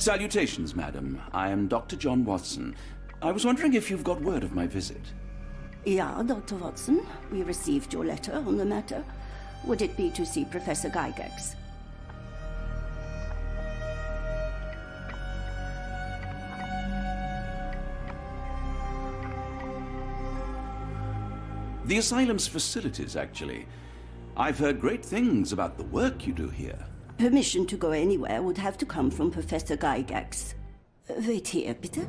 Salutations, madam. I am Dr. John Watson. I was wondering if you've got word of my visit. Yeah, Dr. Watson. We received your letter on the matter. Would it be to see Professor Gygax? The asylum's facilities, actually. I've heard great things about the work you do here. Permission to go anywhere would have to come from Professor Gygax. Wait here, bitte.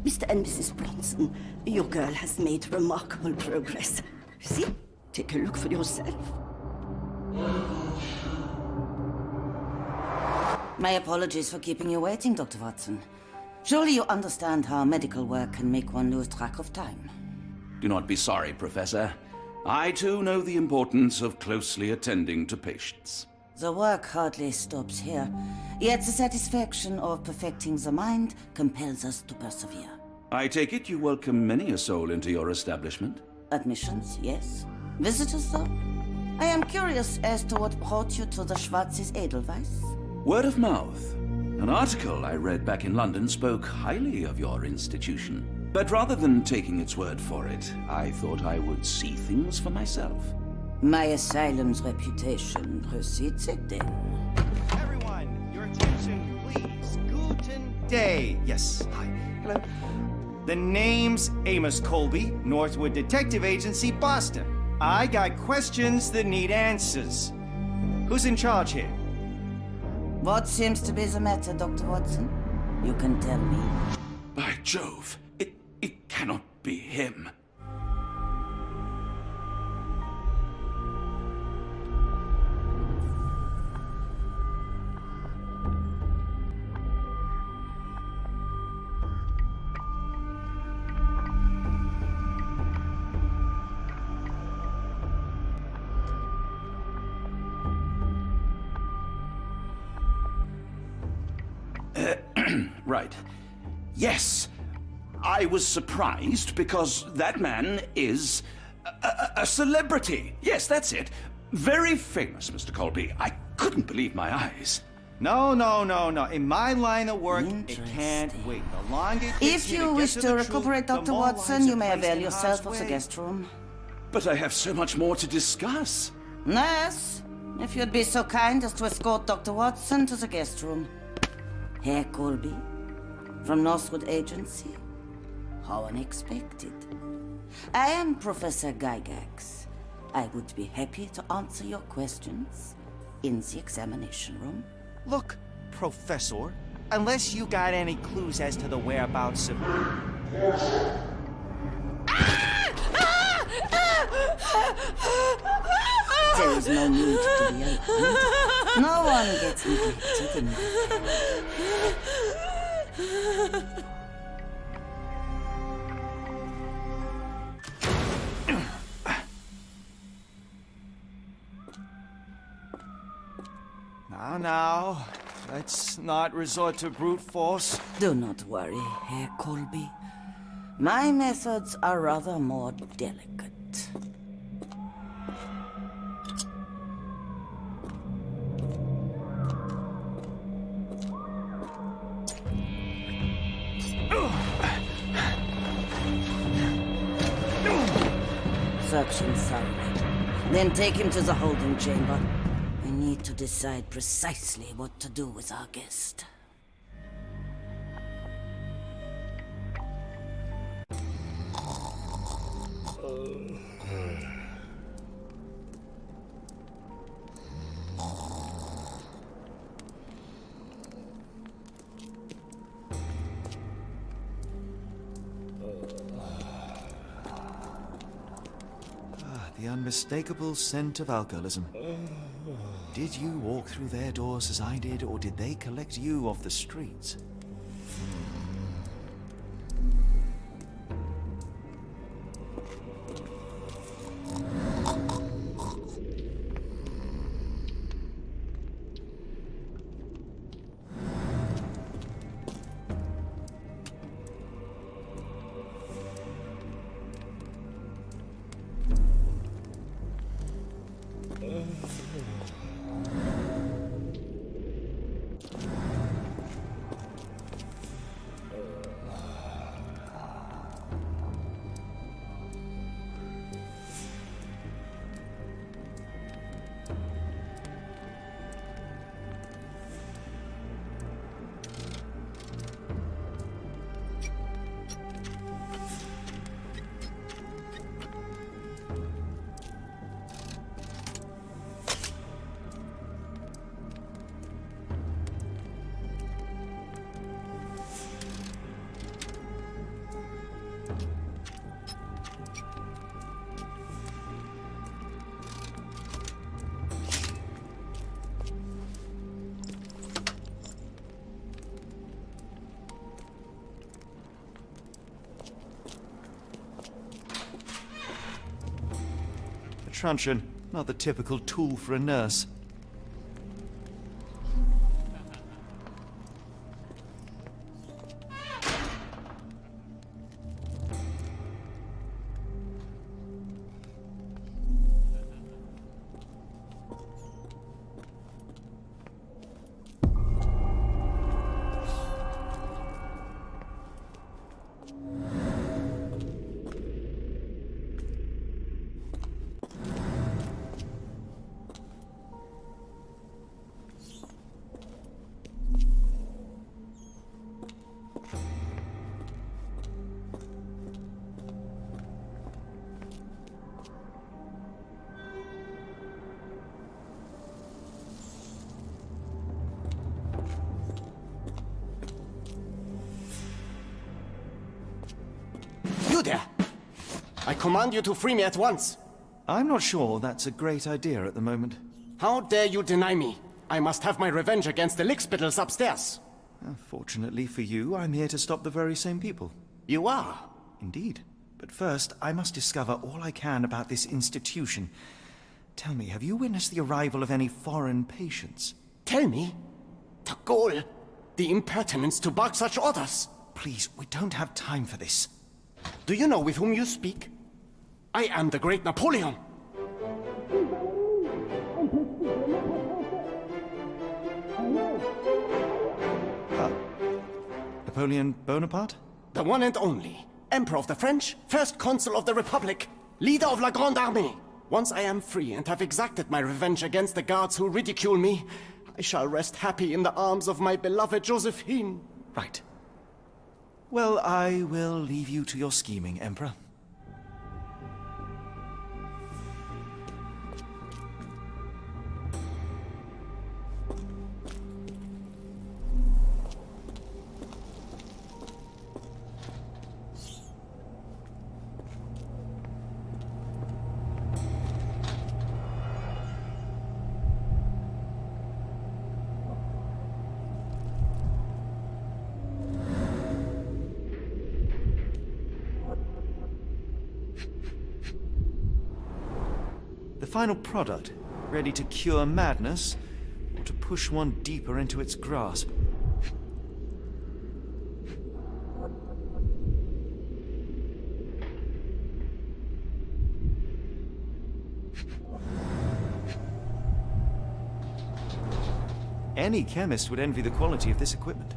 Mr. and Mrs. Bronson, your girl has made remarkable progress. See? Take a look for yourself. My apologies for keeping you waiting, Dr. Watson. Surely you understand how medical work can make one lose track of time. Do not be sorry, Professor. I too know the importance of closely attending to patients. The work hardly stops here, yet the satisfaction of perfecting the mind compels us to persevere. I take it you welcome many a soul into your establishment? Admissions, yes. Visitors, though? I am curious as to what brought you to the Schwarzes Edelweiss. Word of mouth. An article I read back in London spoke highly of your institution. But rather than taking its word for it, I thought I would see things for myself. My asylum's reputation precedes it, then. Everyone, your attention, please. Guten Day. Yes, hi. Hello. The name's Amos Colby, Northwood Detective Agency, Boston. I got questions that need answers. Who's in charge here? What seems to be the matter, Dr. Watson? You can tell me. By Jove, it cannot be him. Right. Yes. I was surprised because that man is a celebrity. Yes, that's it. Very famous, Mr. Colby. I couldn't believe my eyes. No. In my line of work, it can't wait. The longer it takes If me you to wish get to the recuperate, truth, the Dr. more Watson, lives you are may placed avail in yourself harm's of the way. guest room. But I have so much more to discuss. Nurse, if you'd be so kind as to escort Dr. Watson to the guest room. Herr Colby, from Northwood Agency. How unexpected. I am Professor Gygax. I would be happy to answer your questions in the examination room. Look, Professor, unless you got any clues as to the whereabouts of... There is no need to be alarmed. No one gets neglected in my care. Now, let's not resort to brute force. Do not worry, Herr Colby. My methods are rather more delicate. Search him thoroughly. Then take him to the holding chamber. We need to decide precisely what to do with our guest. The unmistakable scent of alcoholism. Did you walk through their doors as I did, or did they collect you off the streets? truncheon, not the typical tool for a nurse. You there! I command you to free me at once. I'm not sure that's a great idea at the moment. How dare you deny me? I must have my revenge against the lickspittles upstairs. Fortunately for you, I'm here to stop the very same people. You are? Indeed. But first, I must discover all I can about this institution. Tell me, have you witnessed the arrival of any foreign patients? Tell me? The gall, the impertinence to bark such orders. Please, we don't have time for this. Do you know with whom you speak? I am the great Napoleon. Napoleon Bonaparte? The one and only. Emperor of the French, First Consul of the Republic, leader of La Grande Armée. Once I am free and have exacted my revenge against the guards who ridicule me, I shall rest happy in the arms of my beloved Josephine. Right. Well, I will leave you to your scheming, Emperor. The final product, ready to cure madness, or to push one deeper into its grasp. Any chemist would envy the quality of this equipment.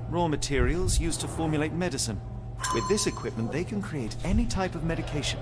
Raw materials used to formulate medicine. With this equipment, they can create any type of medication.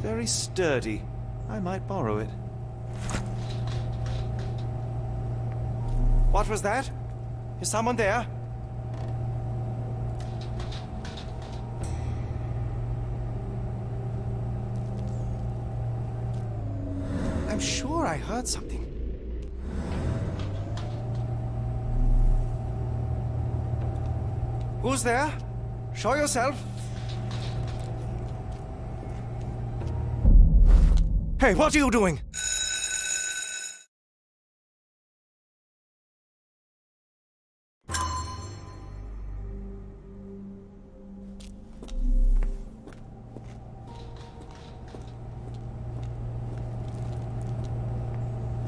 Very sturdy. I might borrow it. What was that? Is someone there? I'm sure I heard something. Who's there? Show yourself. Hey, what are you doing?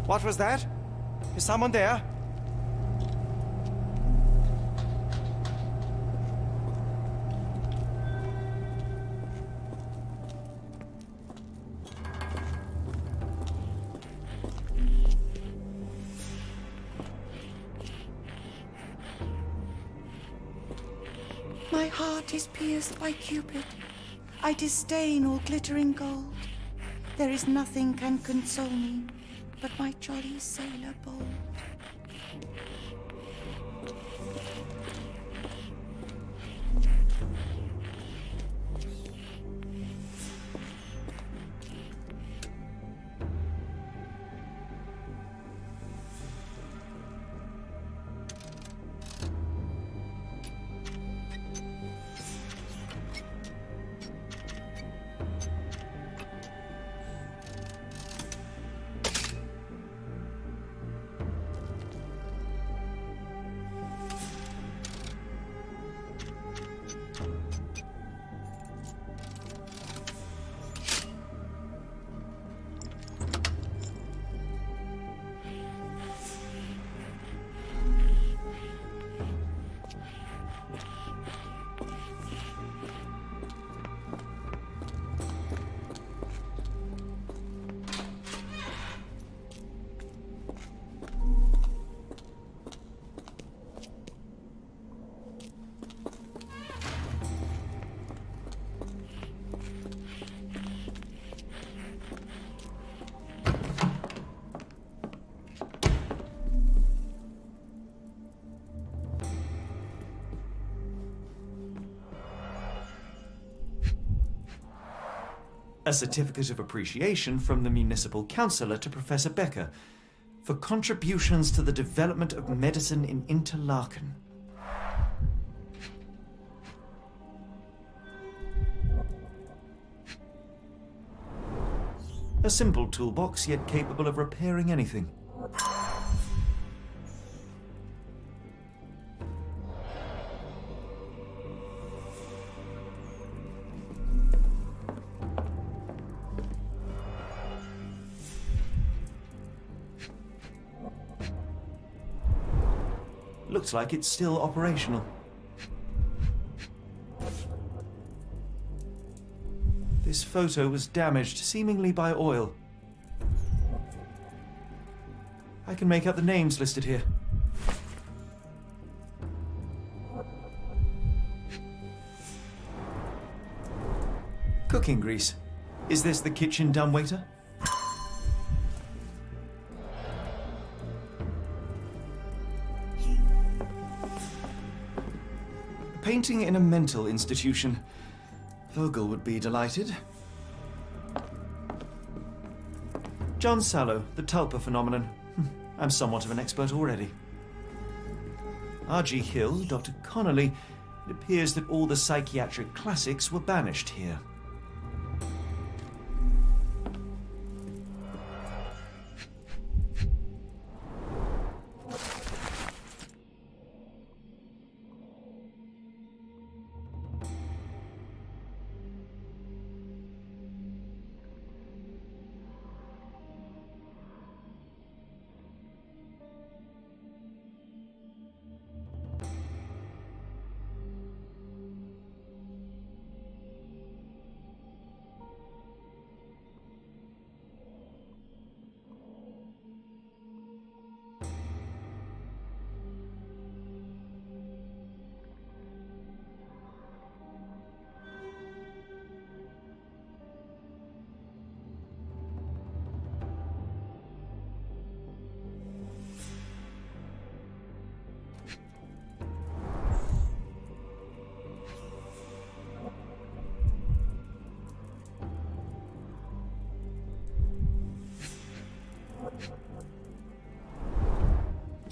What was that? Is someone there? My heart is pierced by Cupid. I disdain all glittering gold. There is nothing can console me but my jolly sailor bold. A certificate of appreciation from the municipal councillor to Professor Becker for contributions to the development of medicine in Interlaken. A simple toolbox, yet capable of repairing anything. Looks like it's still operational. This photo was damaged, seemingly by oil. I can make out the names listed here. Cooking grease. Is this the kitchen dumbwaiter? Painting in a mental institution. Vogel would be delighted. John Sallow, the Tulpa phenomenon. I'm somewhat of an expert already. R.G. Hill, Dr. Connolly. It appears that all the psychiatric classics were banished here.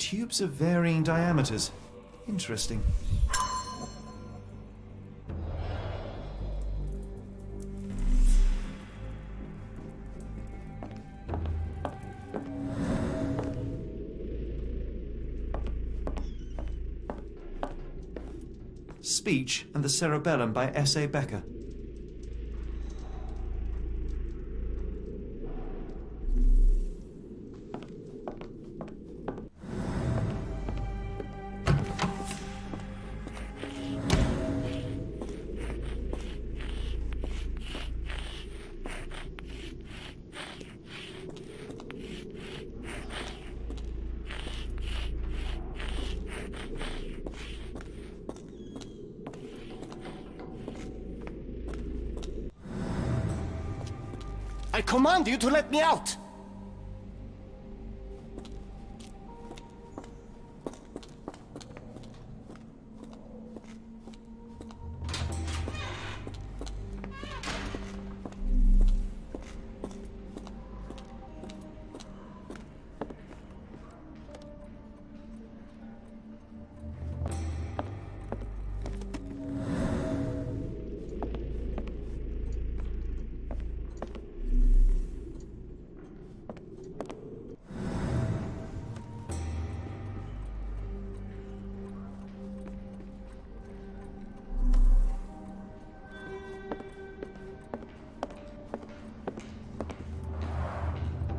Tubes of varying diameters. Interesting. Speech and the Cerebellum by S.A. Becker. I command you to let me out!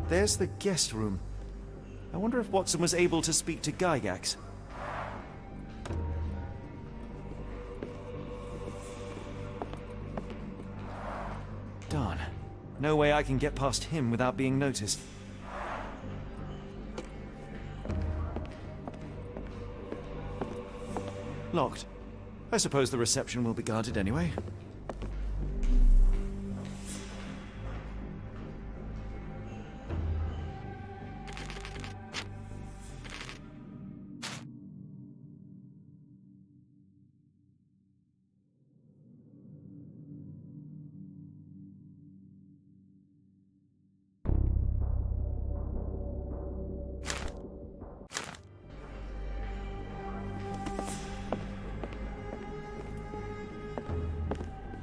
There's the guest room. I wonder if Watson was able to speak to Gygax. Darn. No way I can get past him without being noticed. Locked. I suppose the reception will be guarded anyway.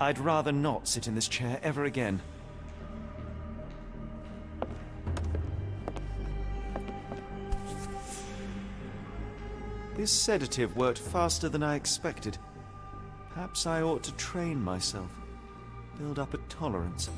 I'd rather not sit in this chair ever again. This sedative worked faster than I expected. Perhaps I ought to train myself, build up a tolerance.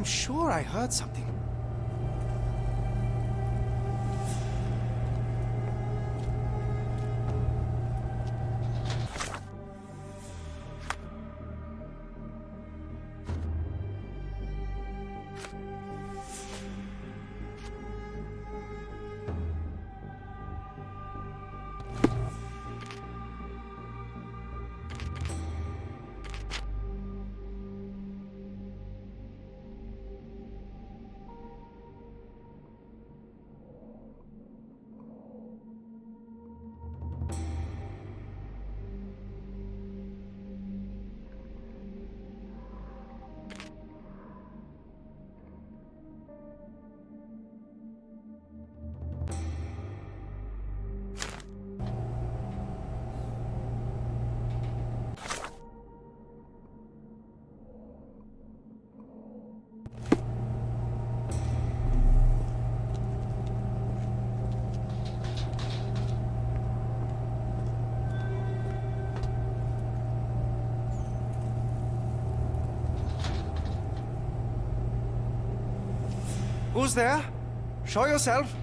sure I heard something. Who's there? Show yourself.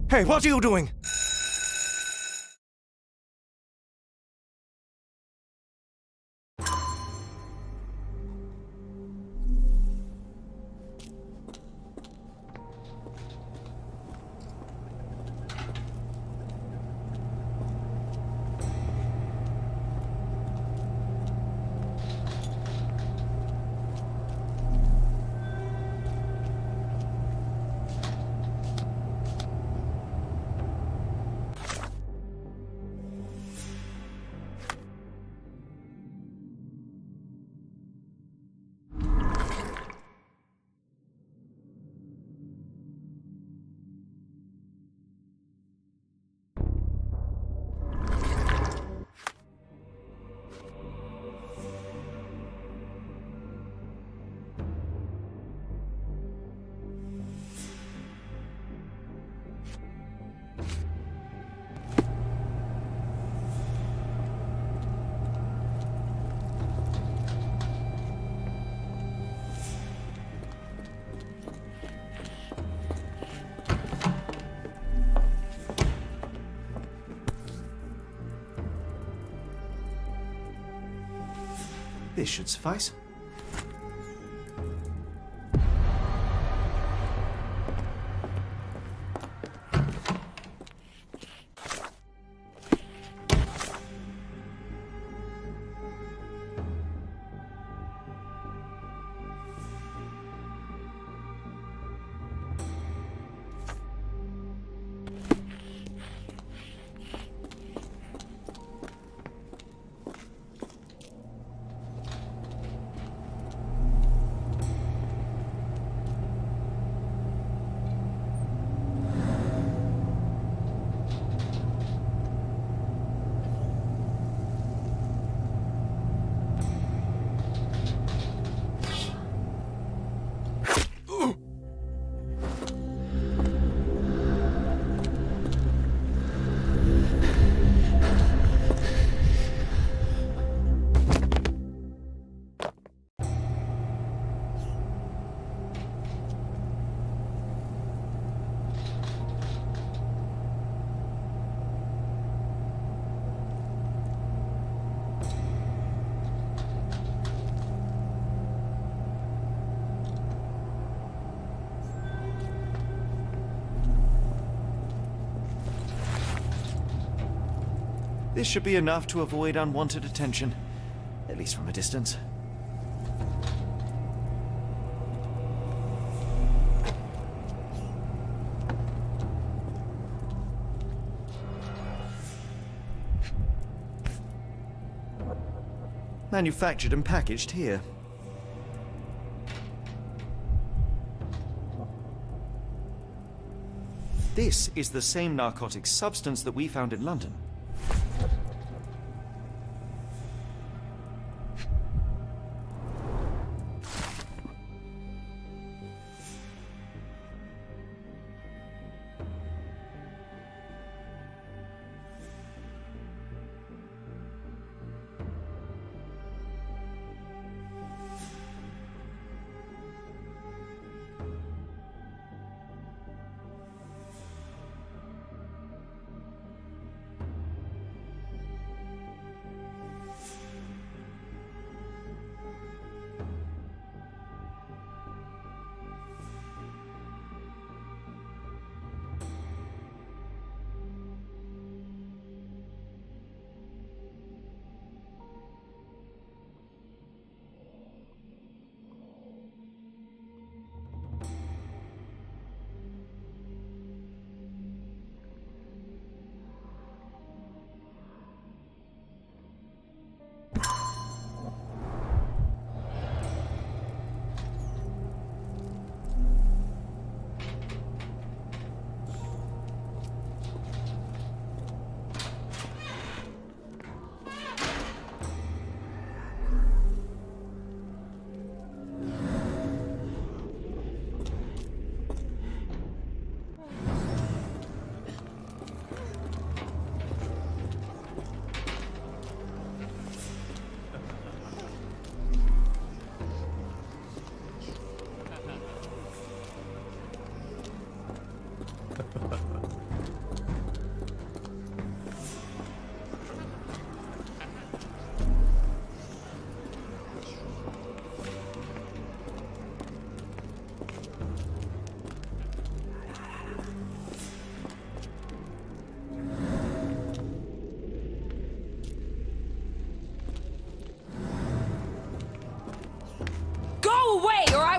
Hey, what are you doing? This should suffice. This should be enough to avoid unwanted attention, at least from a distance. Manufactured and packaged here. This is the same narcotic substance that we found in London.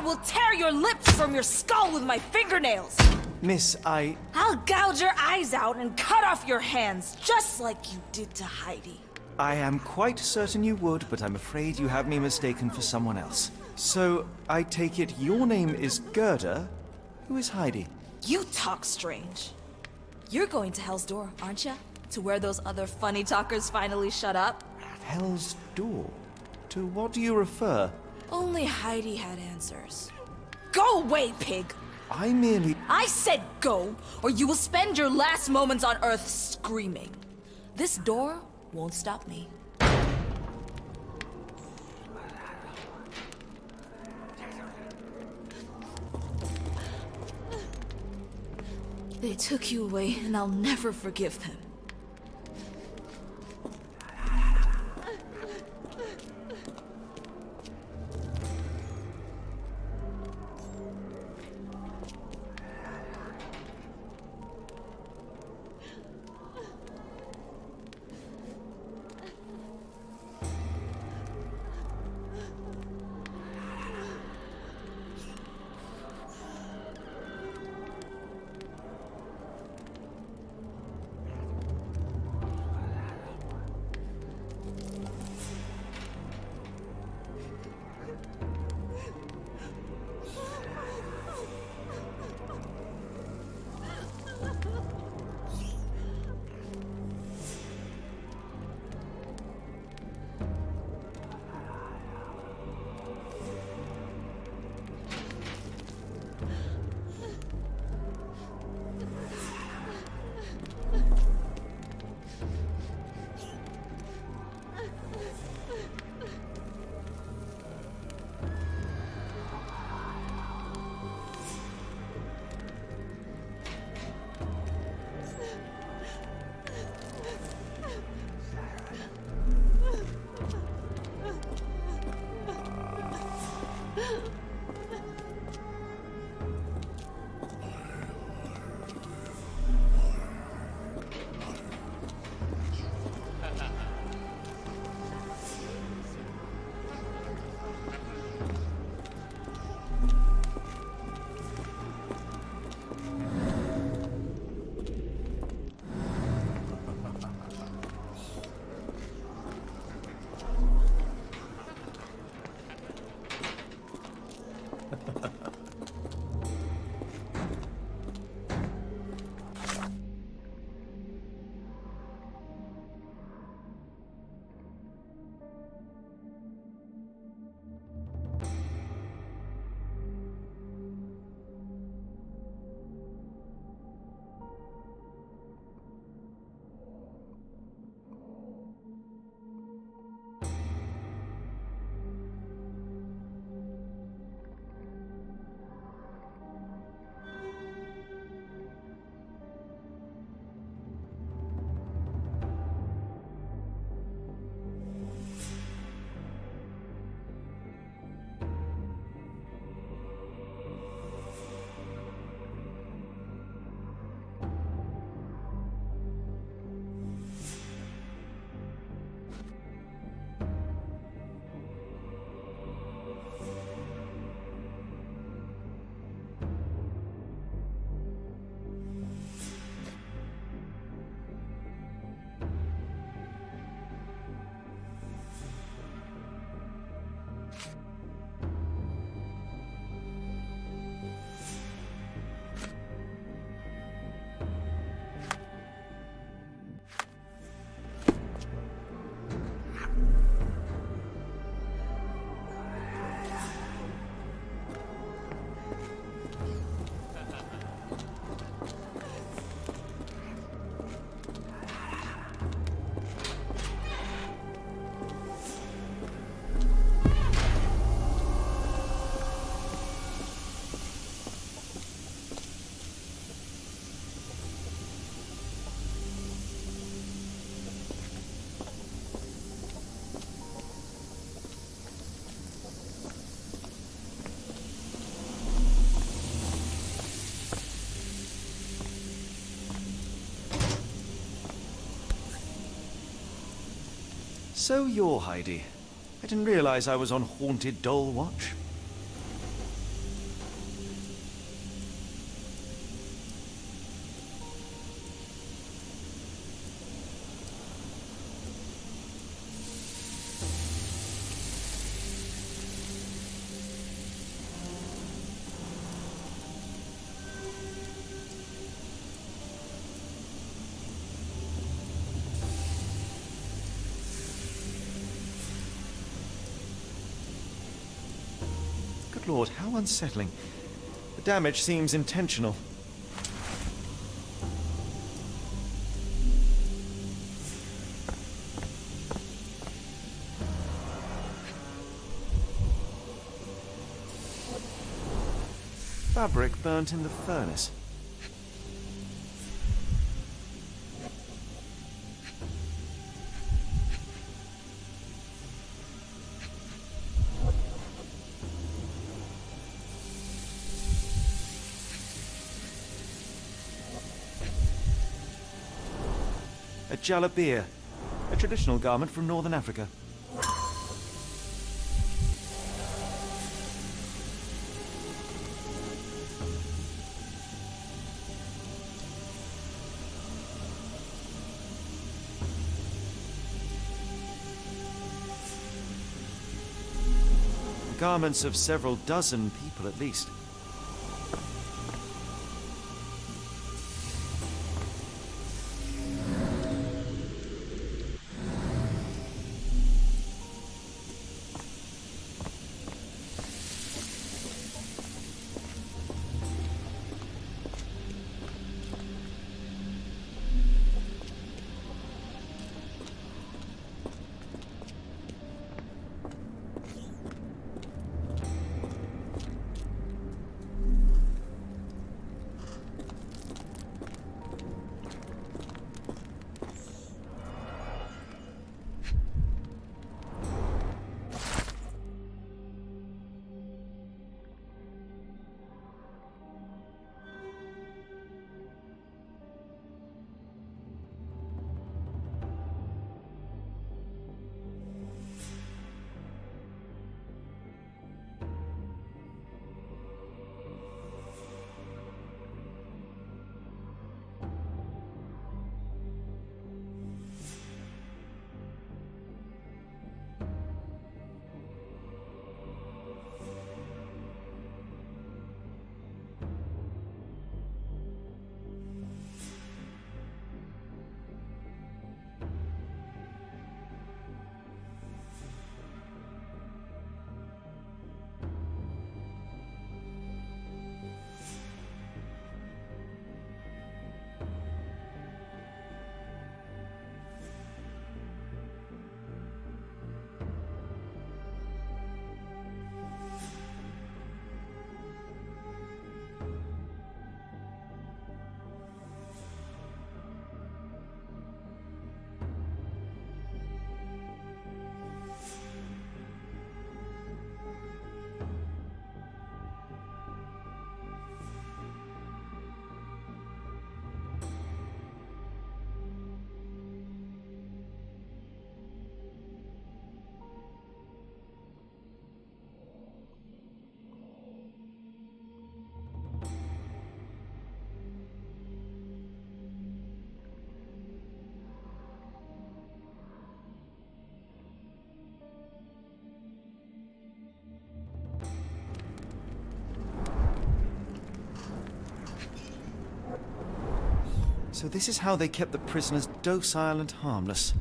will tear your lips from your skull with my fingernails! Miss, I'll gouge your eyes out and cut off your hands, just like you did to Heidi. I am quite certain you would, but I'm afraid you have me mistaken for someone else. So, I take it your name is Gerda? Who is Heidi? You talk strange. You're going to Hell's Door, aren't you? To where those other funny talkers finally shut up? Hell's Door? To what do you refer? Only Heidi had answers. Go away, pig! I merely... I said go, or you will spend your last moments on Earth screaming. This door won't stop me. They took you away, and I'll never forgive them. So you're Heidi. I didn't realize I was on Haunted Doll Watch. Good Lord, how unsettling. The damage seems intentional. Fabric burnt in the furnace. A jalabia, a traditional garment from northern Africa. The garments of several dozen people at least. So this is how they kept the prisoners docile and harmless.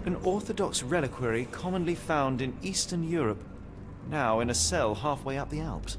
An Orthodox reliquary commonly found in Eastern Europe, now in a cell halfway up the Alps.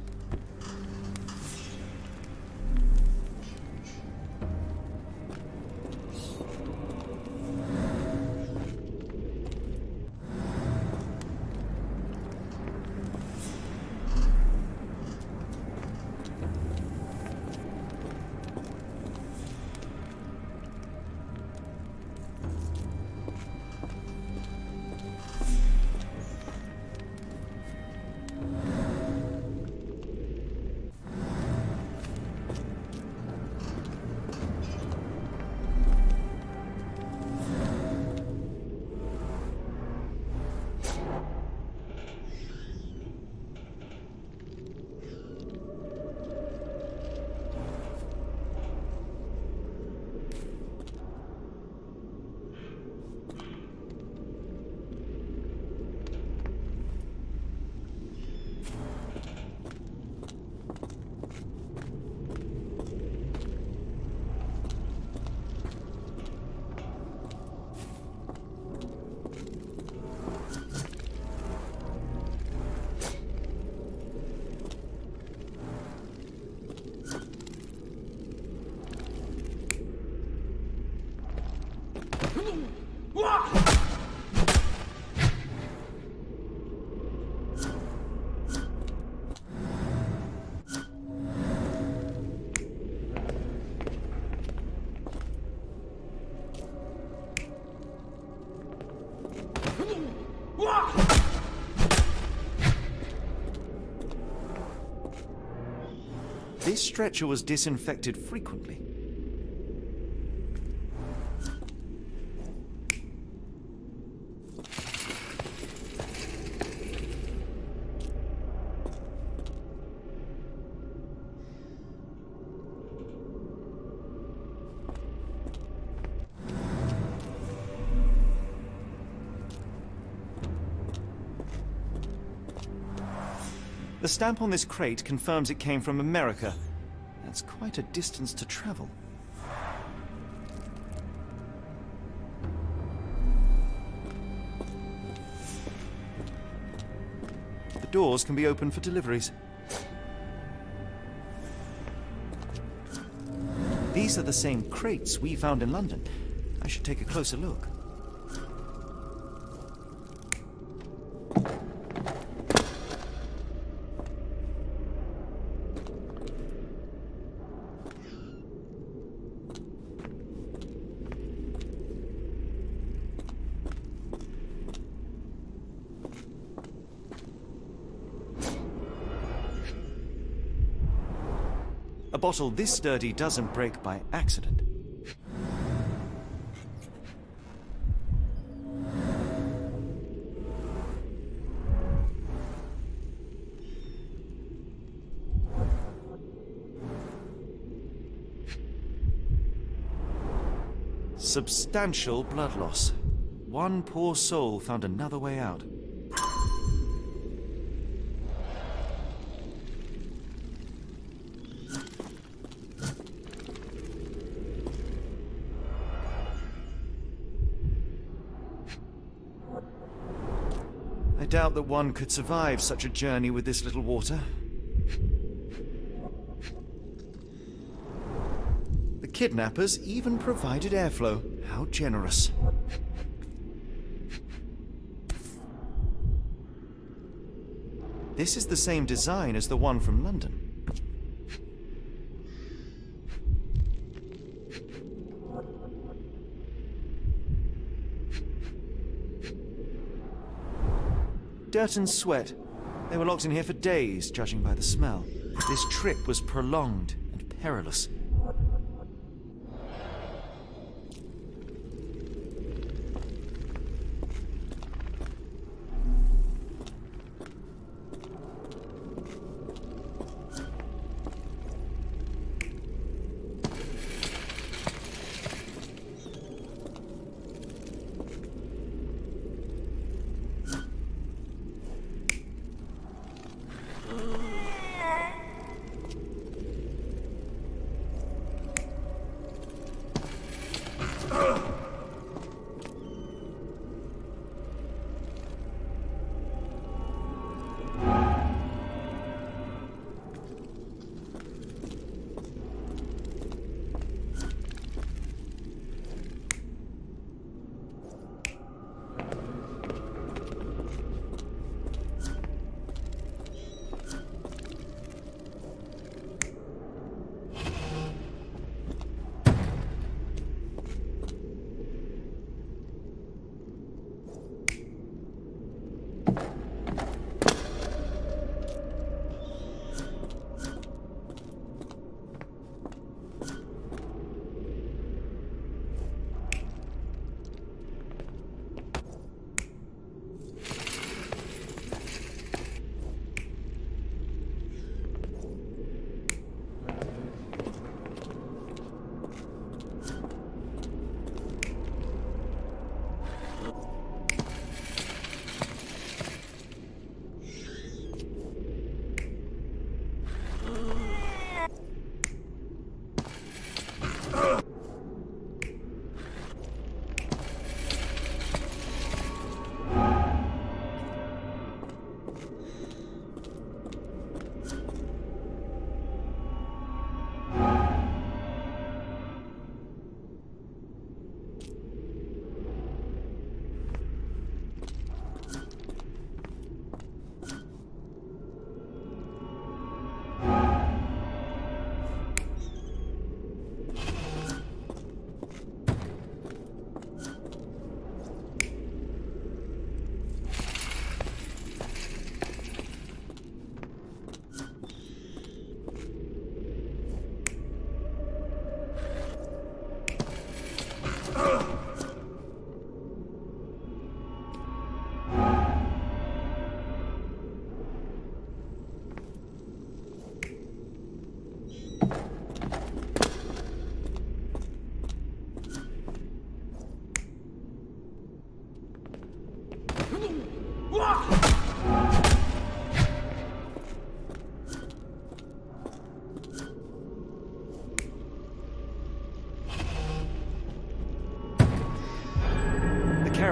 This stretcher was disinfected frequently. The stamp on this crate confirms it came from America. That's quite a distance to travel. The doors can be opened for deliveries. These are the same crates we found in London. I should take a closer look. A bottle this sturdy doesn't break by accident. Substantial blood loss. One poor soul found another way out. I doubt that one could survive such a journey with this little water. The kidnappers even provided airflow. How generous. This is the same design as the one from London. Dirt and sweat. They were locked in here for days, judging by the smell. This trip was prolonged and perilous.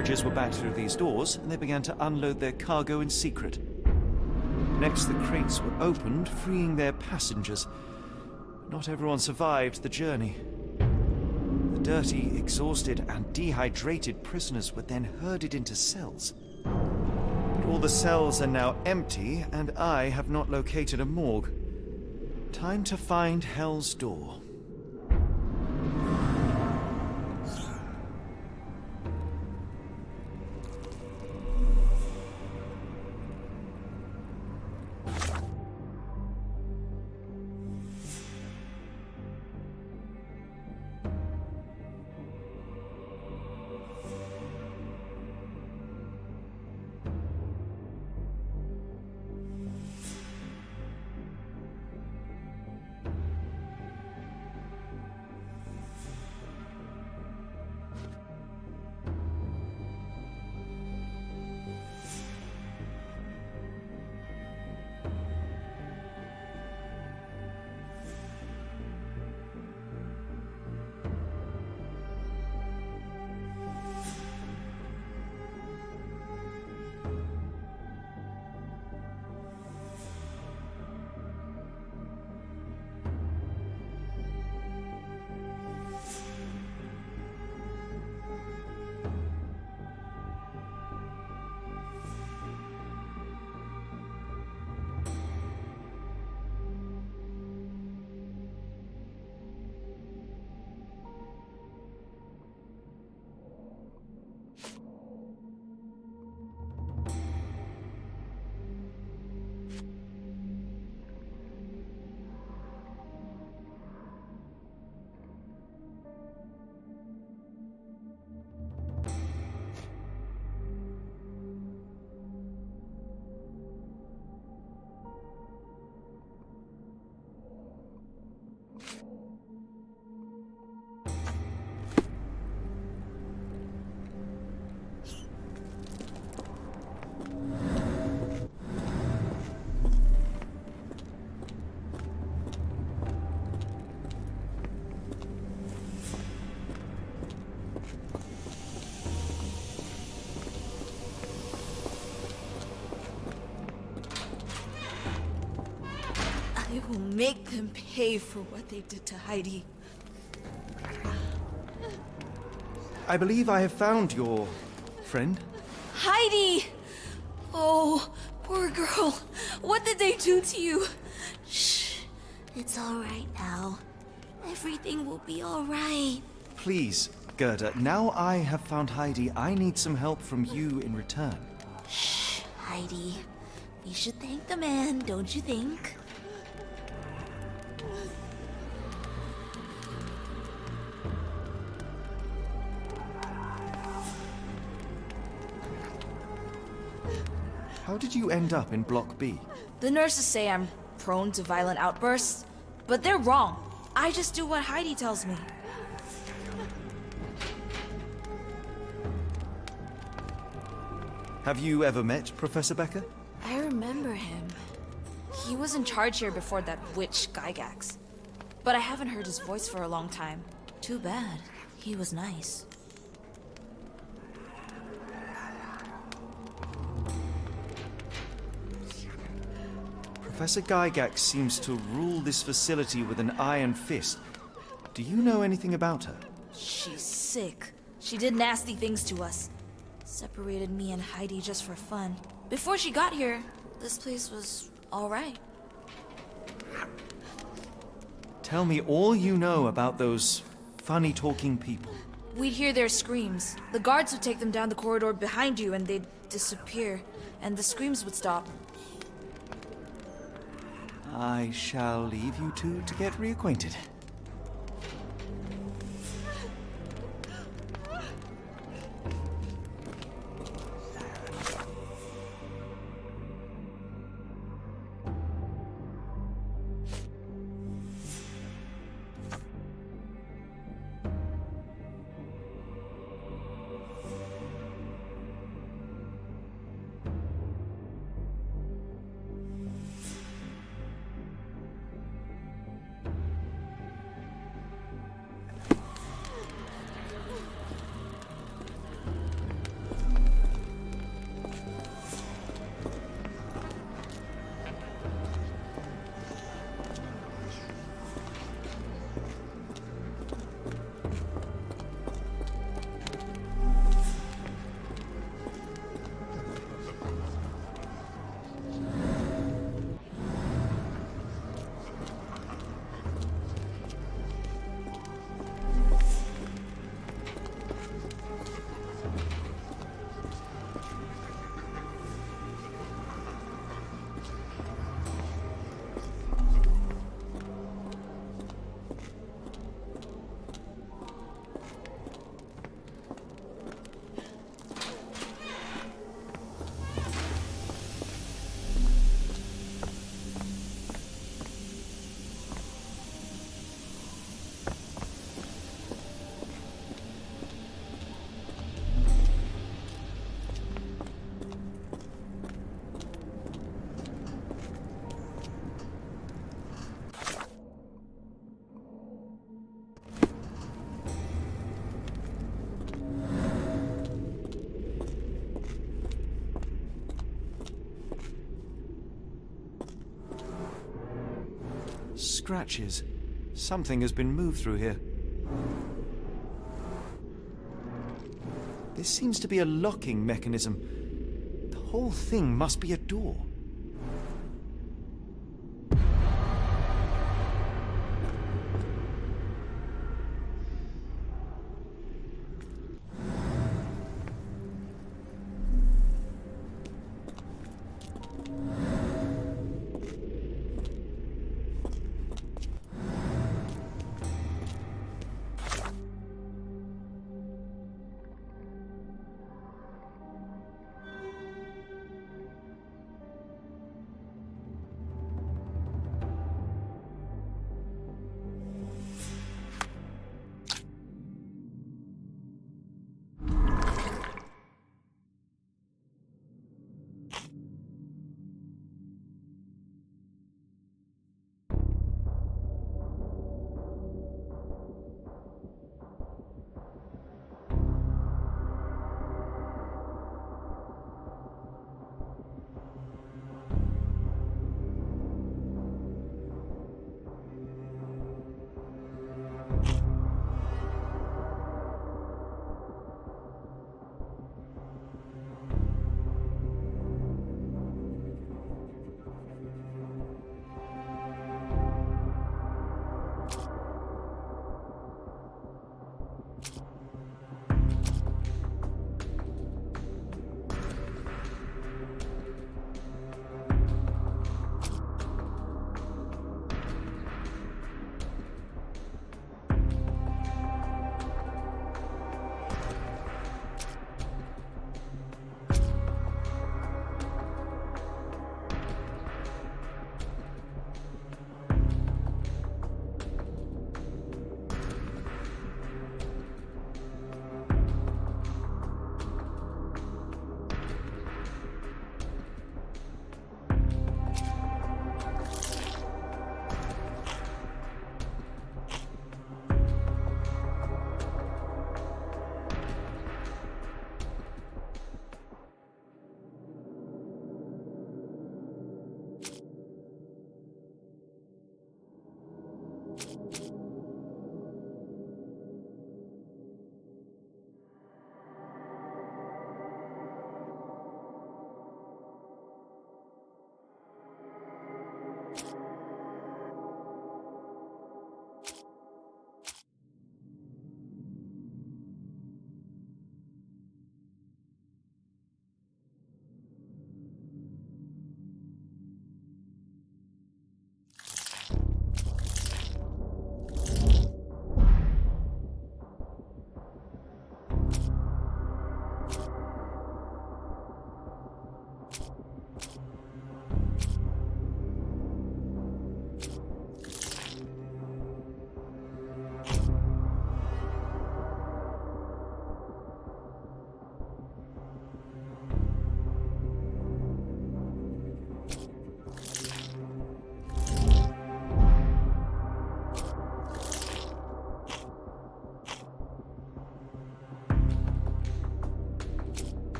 carriages were backed through these doors, and they began to unload their cargo in secret. Next, the crates were opened, freeing their passengers. Not everyone survived the journey. The dirty, exhausted, and dehydrated prisoners were then herded into cells. But all the cells are now empty, and I have not located a morgue. Time to find Hell's Door. I will make them pay for what they did to Heidi. I believe I have found your friend. Heidi! Oh, poor girl. What did they do to you? Shh. It's all right now. Everything will be all right. Please, Gerda, now I have found Heidi, I need some help from you in return. Shh, Heidi. We should thank the man, don't you think? How did you end up in Block B? The nurses say I'm prone to violent outbursts, but they're wrong. I just do what Heidi tells me. Have you ever met Professor Becker? I remember him. He was in charge here before that witch Gygax. But I haven't heard his voice for a long time. Too bad. He was nice. Professor Gygax seems to rule this facility with an iron fist. Do you know anything about her? She's sick. She did nasty things to us. Separated me and Heidi just for fun. Before she got here, this place was all right. Tell me all you know about those funny-talking people. We'd hear their screams. The guards would take them down the corridor behind you and they'd disappear. And the screams would stop. I shall leave you two to get reacquainted. scratches. Something has been moved through here. This seems to be a locking mechanism. The whole thing must be a door.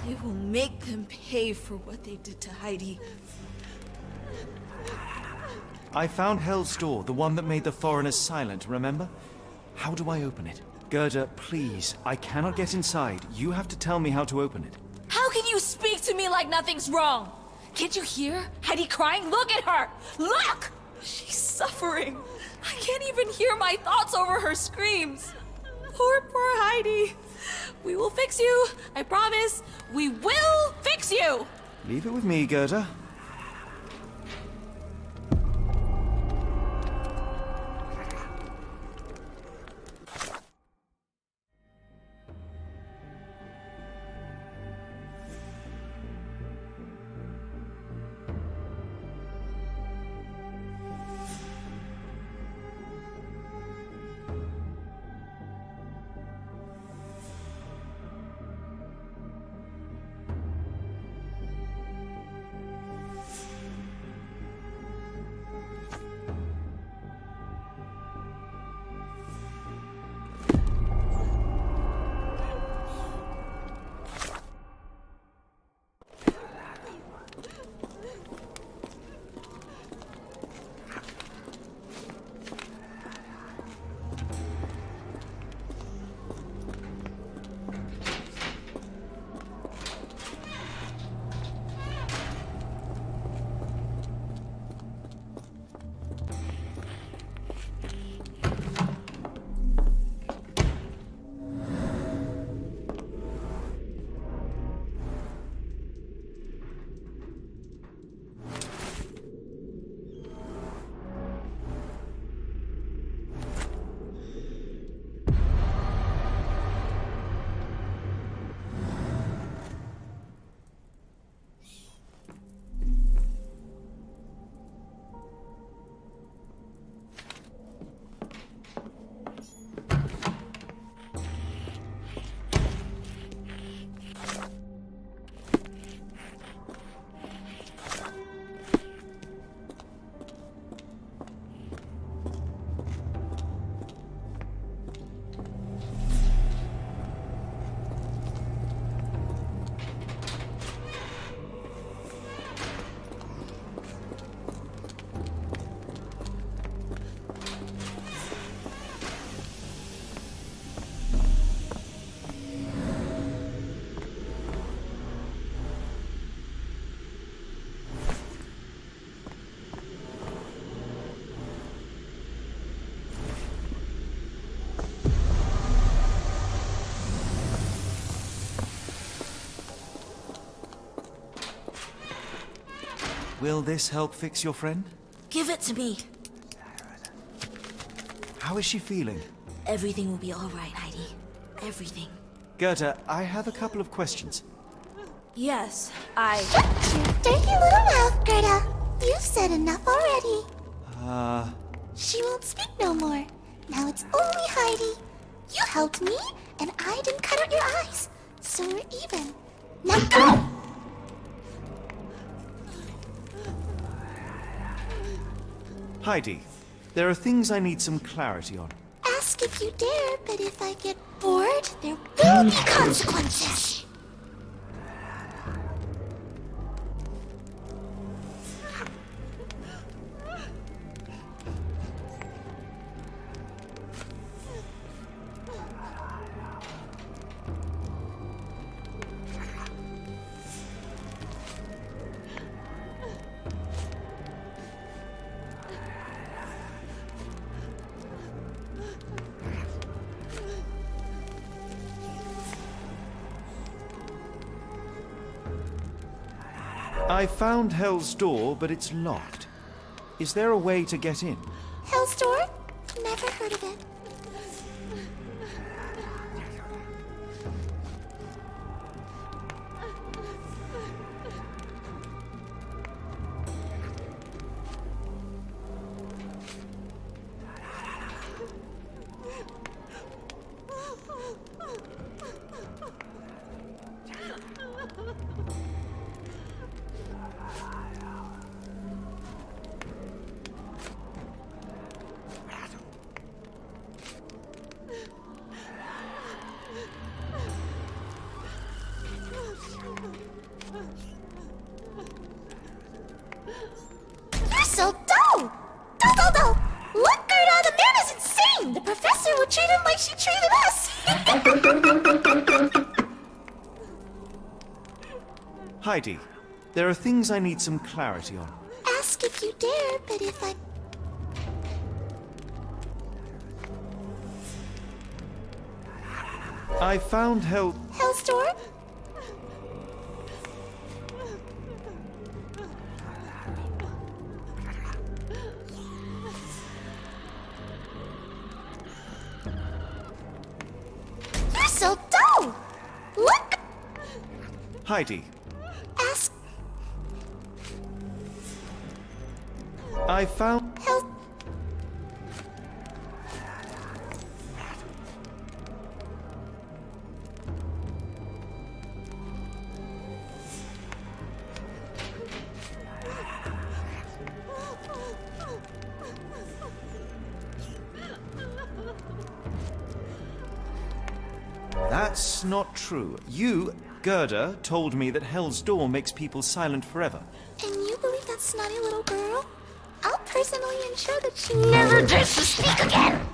I will make them pay for what they did to Heidi. I found Hell's door, the one that made the foreigners silent, remember? How do I open it? Gerda, please. I cannot get inside. You have to tell me how to open it. How can you speak to me like nothing's wrong? Can't you hear Heidi crying? Look at her! Look! She's suffering. I can't even hear my thoughts over her screams. Poor Heidi. We will fix you. I promise. We will fix you! Leave it with me, Gerda. Will this help fix your friend? Give it to me. How is she feeling? Everything will be all right, Heidi. Everything. Gerda, I have a couple of questions. Yes, Shut your dirty little mouth, Gerda. You've said enough already. She won't speak no more. Now it's only Heidi. You helped me, and I didn't cut out your eyes. So we're even. Now go! Heidi, there are things I need some clarity on. Ask if you dare, but if I get bored, there will be consequences. I found Hell's Door, but it's locked. Is there a way to get in? Hell's Door? Never heard of it. You're so dull! Dull! Look, Gerda, the man is insane! The professor will treat him like she treated us! Heidi, there are things I need some clarity on. Ask if you dare, but if I... I found Hell's Door? You're so dull! Look! Heidi, Ask... I found... Hell... That's not true. You, Gerda, told me that Hell's Door makes people silent forever. And you believe that snotty little girl? I'll personally ensure that she never dares to speak again!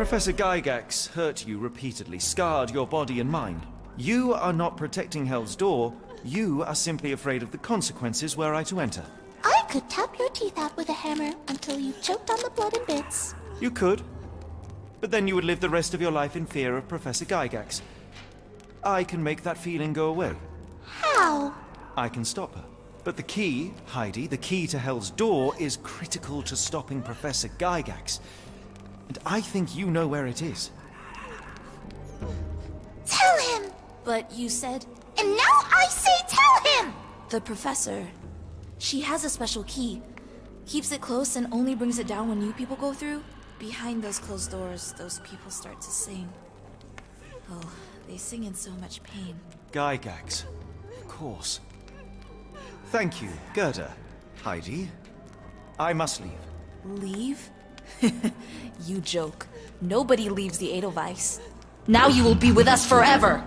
Professor Gygax hurt you repeatedly, scarred your body and mind. You are not protecting Hell's Door. You are simply afraid of the consequences were I to enter. I could tap your teeth out with a hammer until you choked on the blood and bits. You could. But then you would live the rest of your life in fear of Professor Gygax. I can make that feeling go away. How? I can stop her. But the key, Heidi, the key to Hell's Door is critical to stopping Professor Gygax. And I think you know where it is. Tell him! But you said And now I say tell him! the professor. She has a special key. Keeps it close and only brings it down when new people go through. Behind those closed doors, those people start to sing. Oh, they sing in so much pain. Gygax. Of course. Thank you, Gerda. Heidi. I must leave. Leave? You joke. Nobody leaves the Edelweiss. Now you will be with us forever!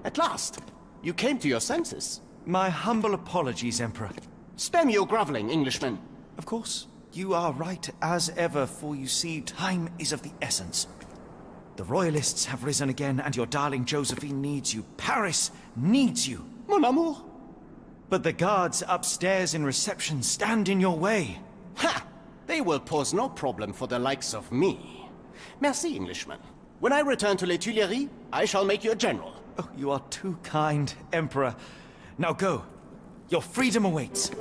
At last, you came to your senses. My humble apologies, Emperor. Spare me your groveling, Englishman. Of course, you are right as ever, for you see, time is of the essence. The royalists have risen again, and your darling Josephine needs you. Paris needs you. Mon amour. But the guards upstairs in reception stand in your way. Ha! They will pose no problem for the likes of me. Merci, Englishman. When I return to Les Tuileries, I shall make you a general. Oh, you are too kind, Emperor. Now go. Your freedom awaits.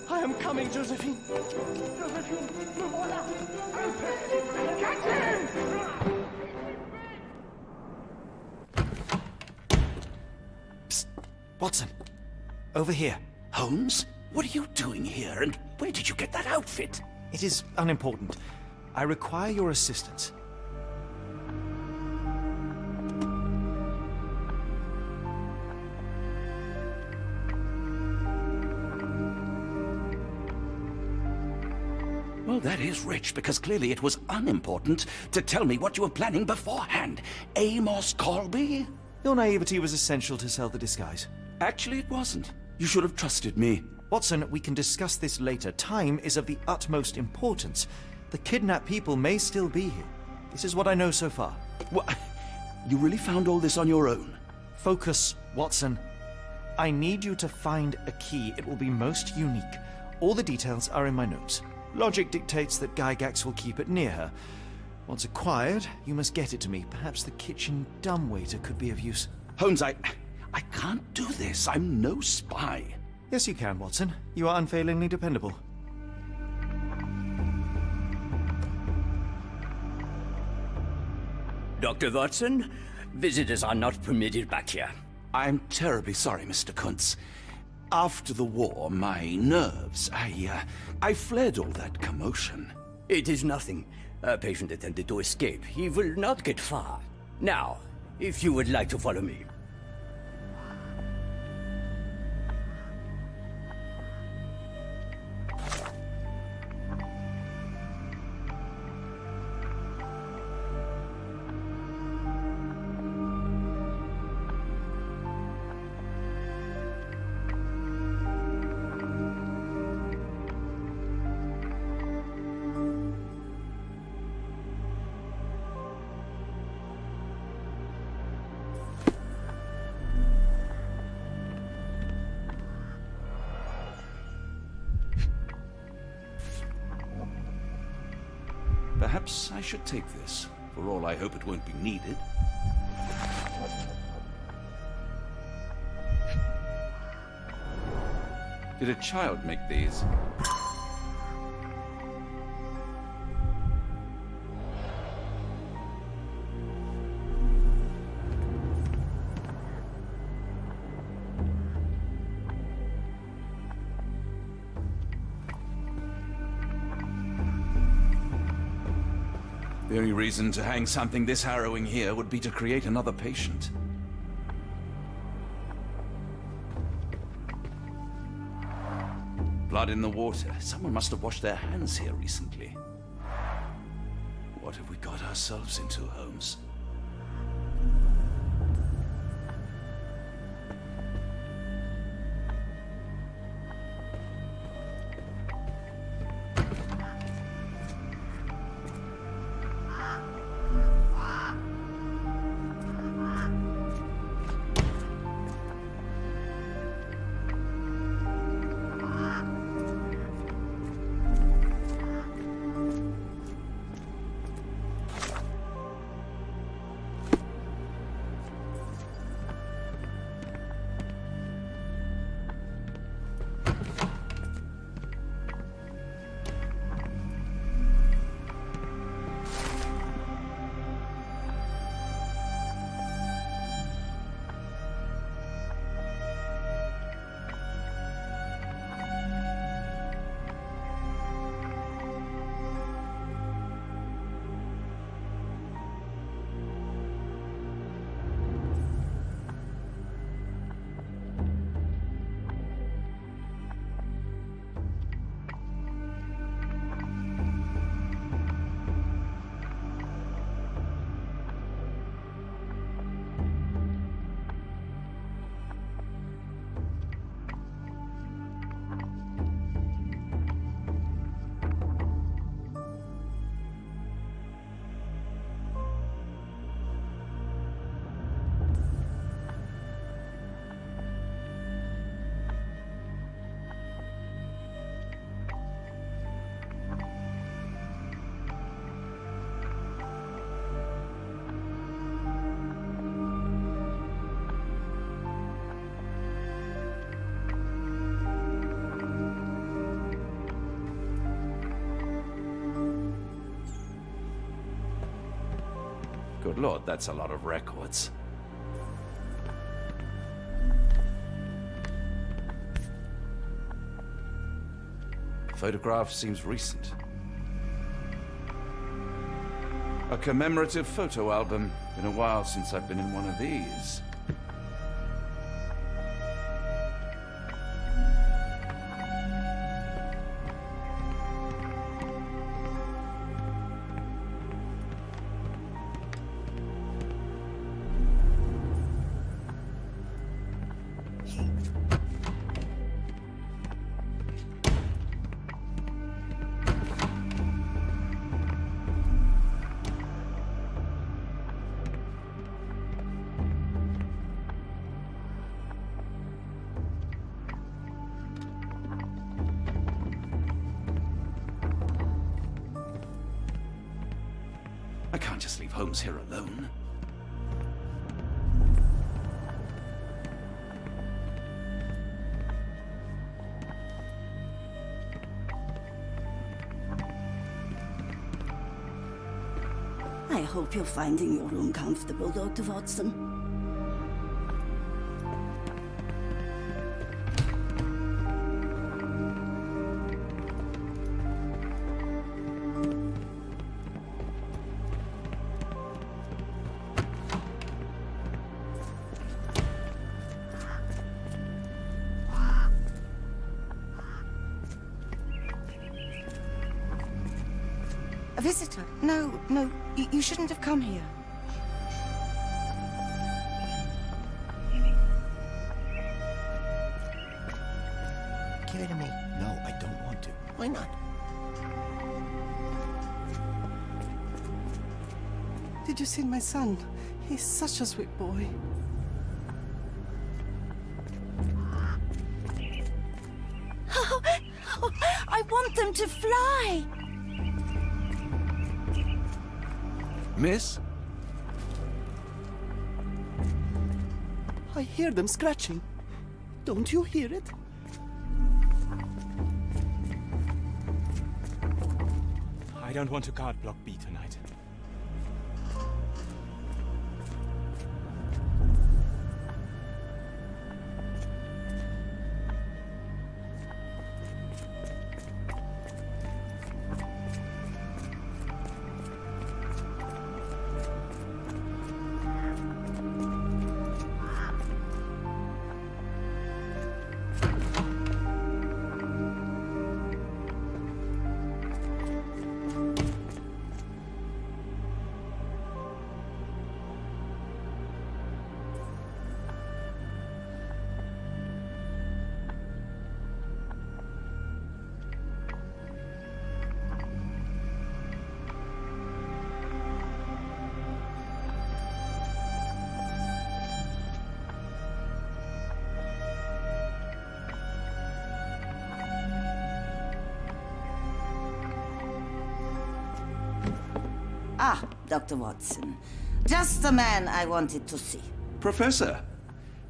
I am coming, Josephine. Josephine, me voilà. Catch him! Psst. Watson. Over here. Holmes? What are you doing here, and where did you get that outfit? It is unimportant. I require your assistance. Well, that is rich, because clearly it was unimportant to tell me what you were planning beforehand. Amos Colby? Your naivety was essential to sell the disguise. Actually, it wasn't. You should have trusted me. Watson, we can discuss this later. Time is of the utmost importance. The kidnapped people may still be here. This is what I know so far. What? You really found all this on your own? Focus, Watson. I need you to find a key. It will be most unique. All the details are in my notes. Logic dictates that Gygax will keep it near her. Once acquired, you must get it to me. Perhaps the kitchen dumbwaiter could be of use. Holmes, I can't do this. I'm no spy. Yes, you can, Watson. You are unfailingly dependable. Dr. Watson, visitors are not permitted back here. I'm terribly sorry, Mr. Kuntz. After the war, my nerves, I fled all that commotion. It is nothing. A patient attempted to escape. He will not get far. Now, if you would like to follow me. Perhaps I should take this. For all I hope it won't be needed. Did a child make these? The only reason to hang something this harrowing here would be to create another patient. Blood in the water. Someone must have washed their hands here recently. What have we got ourselves into, Holmes? Good lord, that's a lot of records. Photograph seems recent. A commemorative photo album. Been a while since I've been in one of these. I can't just leave Holmes here alone. I hope you're finding your room comfortable, Dr. Watson. A visitor? No, you shouldn't have come here. Give it to me. No, I don't want to. Why not? Did you see my son? He's such a sweet boy. I want them to fly! Miss? I hear them scratching. Don't you hear it? I don't want to guard Block B tonight. Ah, Dr. Watson. Just the man I wanted to see. Professor,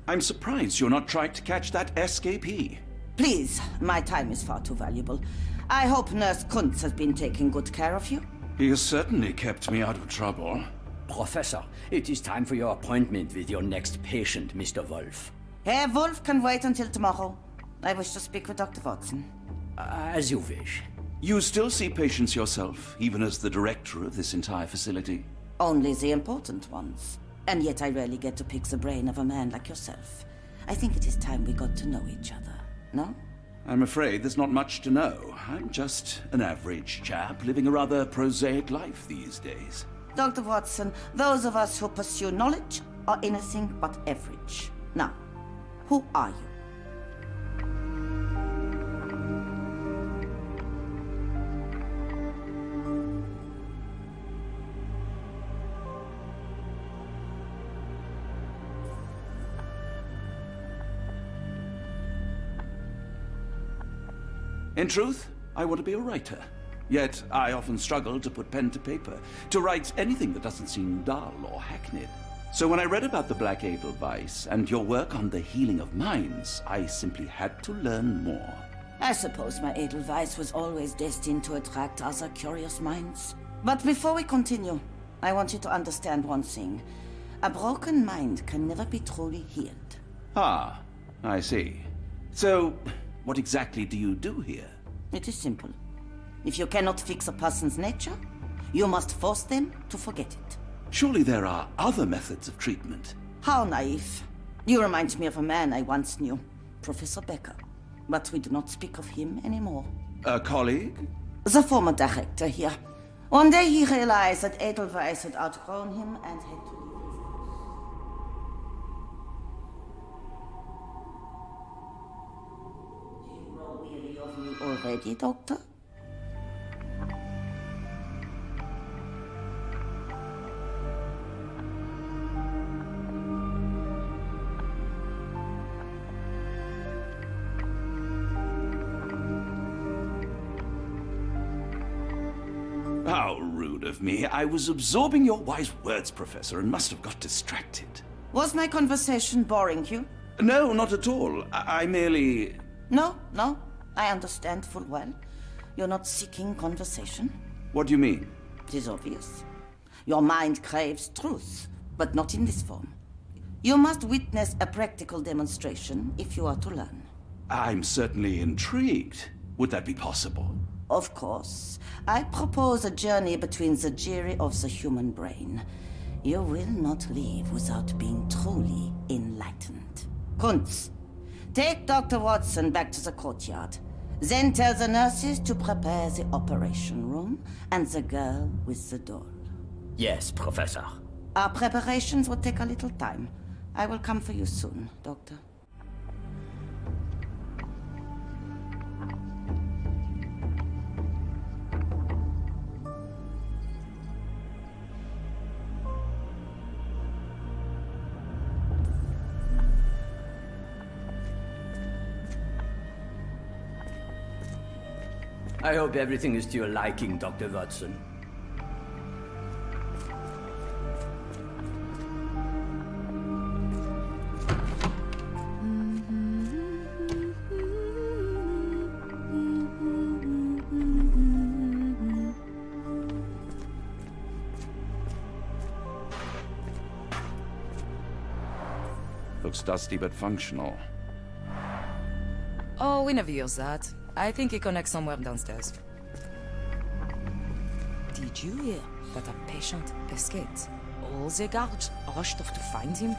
I'm surprised you're not trying to catch that escapee. Please, my time is far too valuable. I hope Nurse Kuntz has been taking good care of you. He has certainly kept me out of trouble. Professor, it is time for your appointment with your next patient, Mr. Wolf. Herr Wolf can wait until tomorrow. I wish to speak with Dr. Watson. As you wish. You still see patients yourself, even as the director of this entire facility? Only the important ones. And yet I rarely get to pick the brain of a man like yourself. I think it is time we got to know each other, no? I'm afraid there's not much to know. I'm just an average chap living a rather prosaic life these days. Dr. Watson, those of us who pursue knowledge are anything but average. Now, who are you? In truth, I want to be a writer. Yet, I often struggle to put pen to paper, to write anything that doesn't seem dull or hackneyed. So when I read about the Black Edelweiss and your work on the healing of minds, I simply had to learn more. I suppose my Edelweiss was always destined to attract other curious minds. But before we continue, I want you to understand one thing. A broken mind can never be truly healed. Ah, I see. So, what exactly do you do here? It is simple. If you cannot fix a person's nature, you must force them to forget it. Surely there are other methods of treatment. How naive. You remind me of a man I once knew, Professor Becker. But we do not speak of him anymore. A colleague? The former director here. One day he realized that Edelweiss had outgrown him and had to leave his house. Do you grow weary of me already, Doctor? How rude of me. I was absorbing your wise words, Professor, and must have got distracted. Was my conversation boring you? No, not at all. I merely... No, I understand full well. You're not seeking conversation. What do you mean? It is obvious. Your mind craves truth, but not in this form. You must witness a practical demonstration if you are to learn. I'm certainly intrigued. Would that be possible? Of course. I propose a journey between the jury of the human brain. You will not leave without being truly enlightened. Kuntz, take Dr. Watson back to the courtyard. Then tell the nurses to prepare the operation room and the girl with the doll. Yes, Professor. Our preparations will take a little time. I will come for you soon, Doctor. I hope everything is to your liking, Dr. Watson. Looks dusty but functional. Oh, we never use that. I think it connects somewhere downstairs. Did you hear that a patient escaped? All the guards rushed off to find him.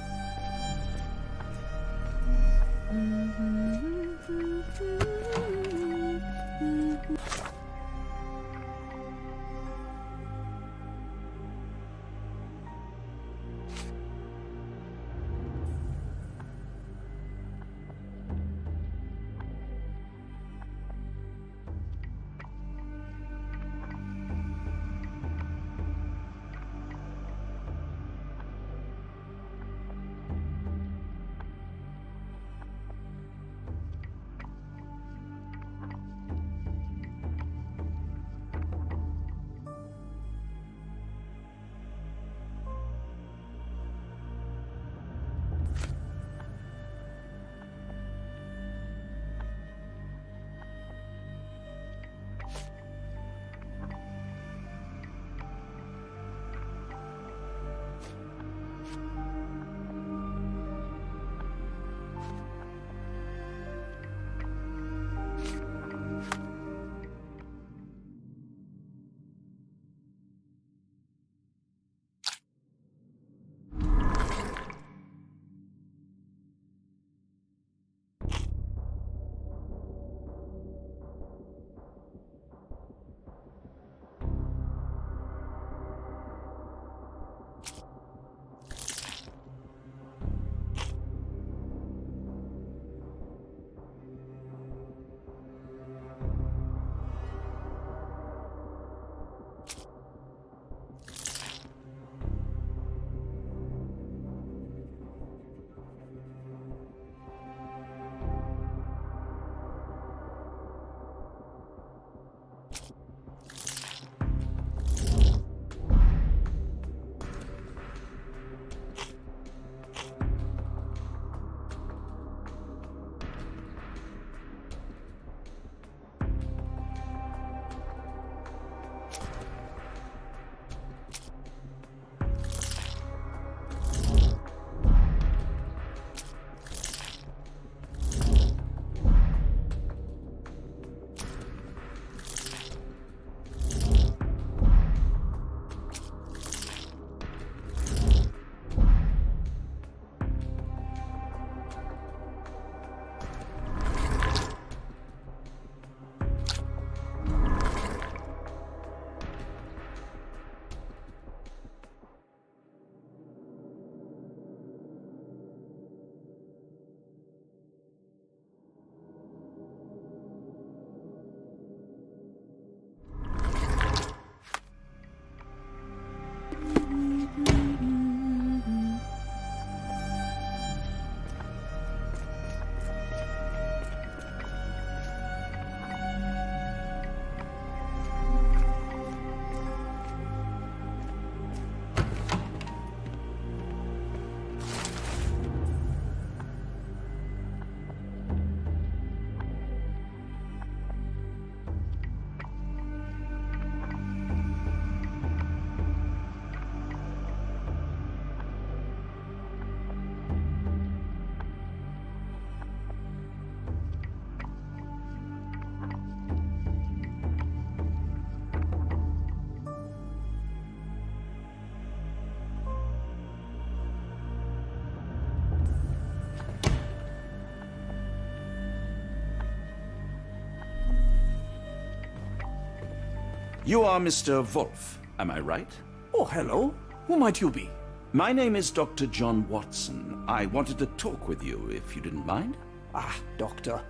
You are Mr. Wolf, am I right? Oh, hello. Who might you be? My name is Dr. John Watson. I wanted to talk with you, if you didn't mind. Ah, doctor.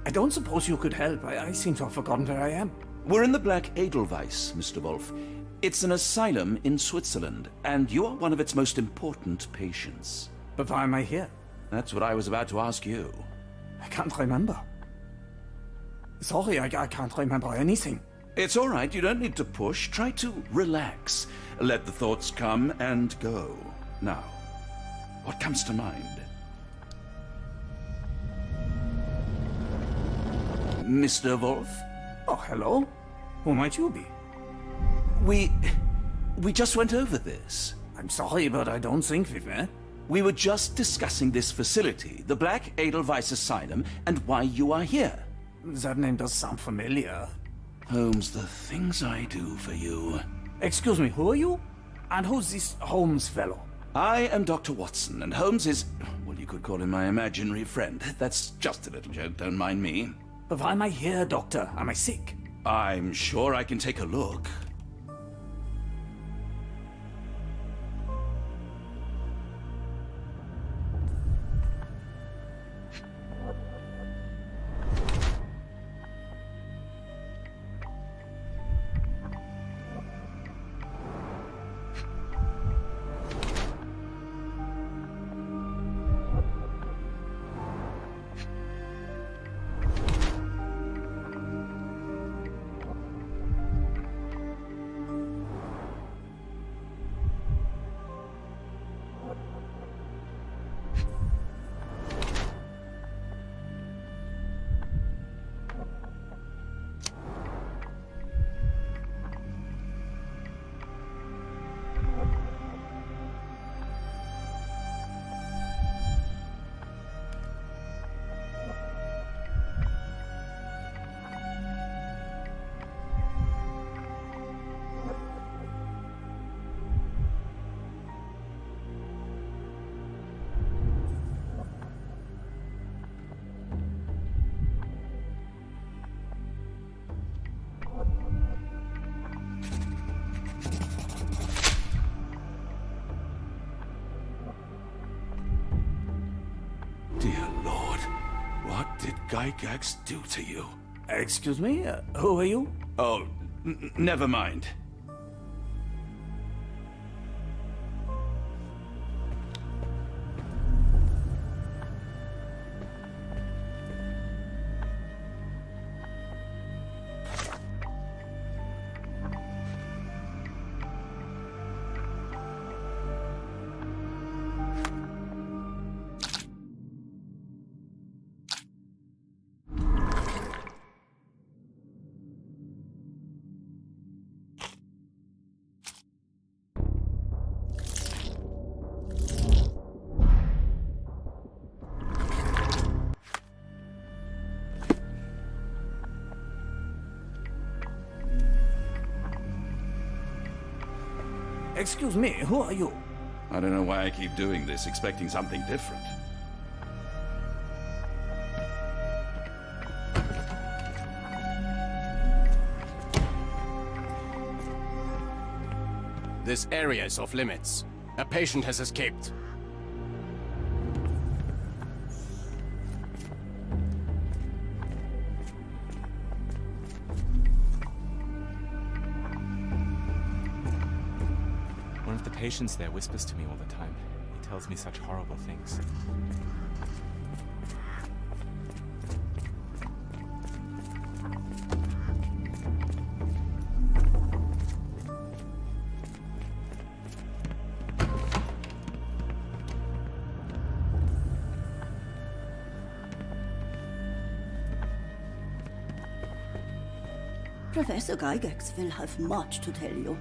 I don't suppose you could help. I seem to have forgotten where I am. We're in the Black Edelweiss, Mr. Wolf. It's an asylum in Switzerland, and you are one of its most important patients. But why am I here? That's what I was about to ask you. I can't remember. Sorry, I can't remember anything. It's all right, you don't need to push. Try to relax. Let the thoughts come and go. Now, what comes to mind? Mr. Wolf? Oh, hello. Who might you be? We just went over this. I'm sorry, but I don't think we've met. We were just discussing this facility, the Black Edelweiss Asylum, and why you are here. That name does sound familiar. Holmes, the things I do for you. Excuse me, who are you? And who's this Holmes fellow? I am Dr. Watson, and Holmes is, well, you could call him my imaginary friend. That's just a little joke, don't mind me. But why am I here, doctor? Am I sick? I'm sure I can take a look. Dear Lord, what did Gygax do to you? Excuse me? Who are you? Oh, never mind. Excuse me, who are you? I don't know why I keep doing this, expecting something different. This area is off limits. A patient has escaped. One of the patients there whispers to me all the time. He tells me such horrible things. Professor Gygax will have much to tell you.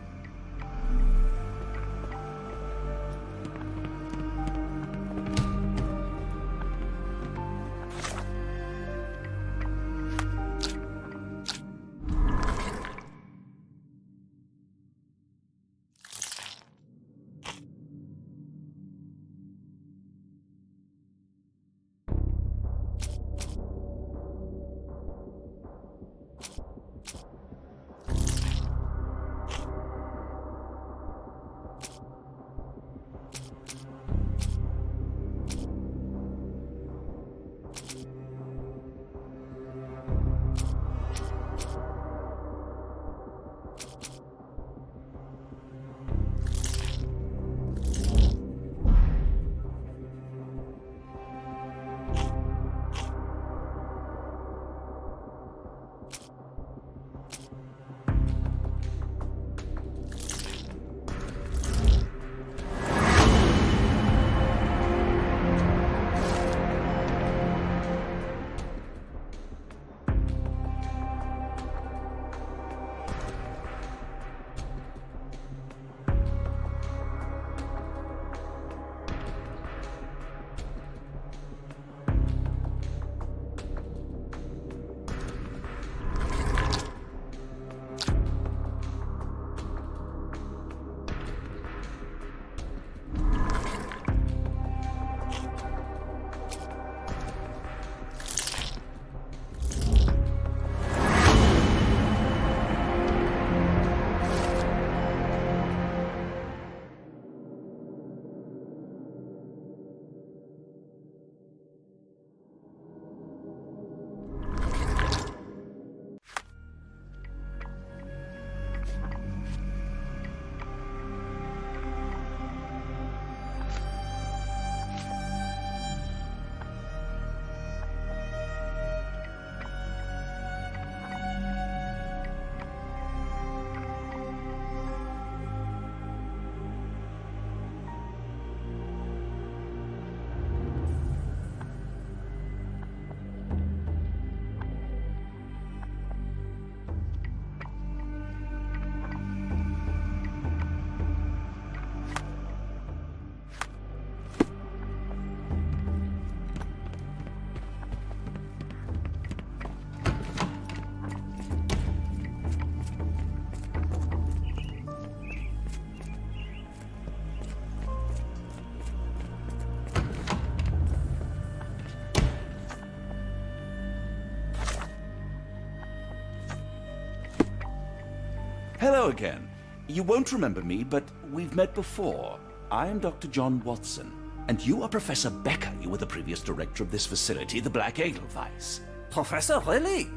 Hello again. You won't remember me, but we've met before. I am Dr. John Watson, and you are Professor Becker. You were the previous director of this facility, the Black Edelweiss. Professor, really?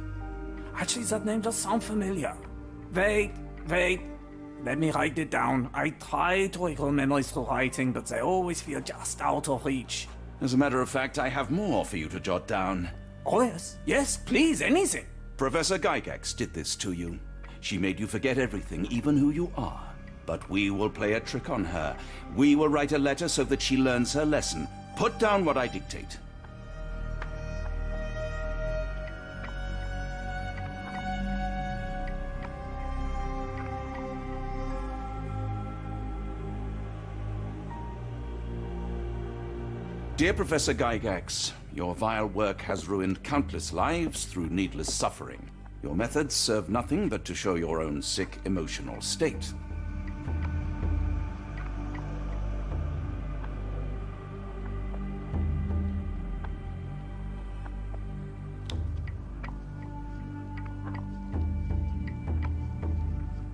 Actually, that name does sound familiar. Wait. Let me write it down. I try to recall memories through writing, but they always feel just out of reach. As a matter of fact, I have more for you to jot down. Oh, yes. Yes, please, anything. Professor Gygax did this to you. She made you forget everything, even who you are. But we will play a trick on her. We will write a letter so that she learns her lesson. Put down what I dictate. Dear Professor Gygax, your vile work has ruined countless lives through needless suffering. Your methods serve nothing but to show your own sick emotional state.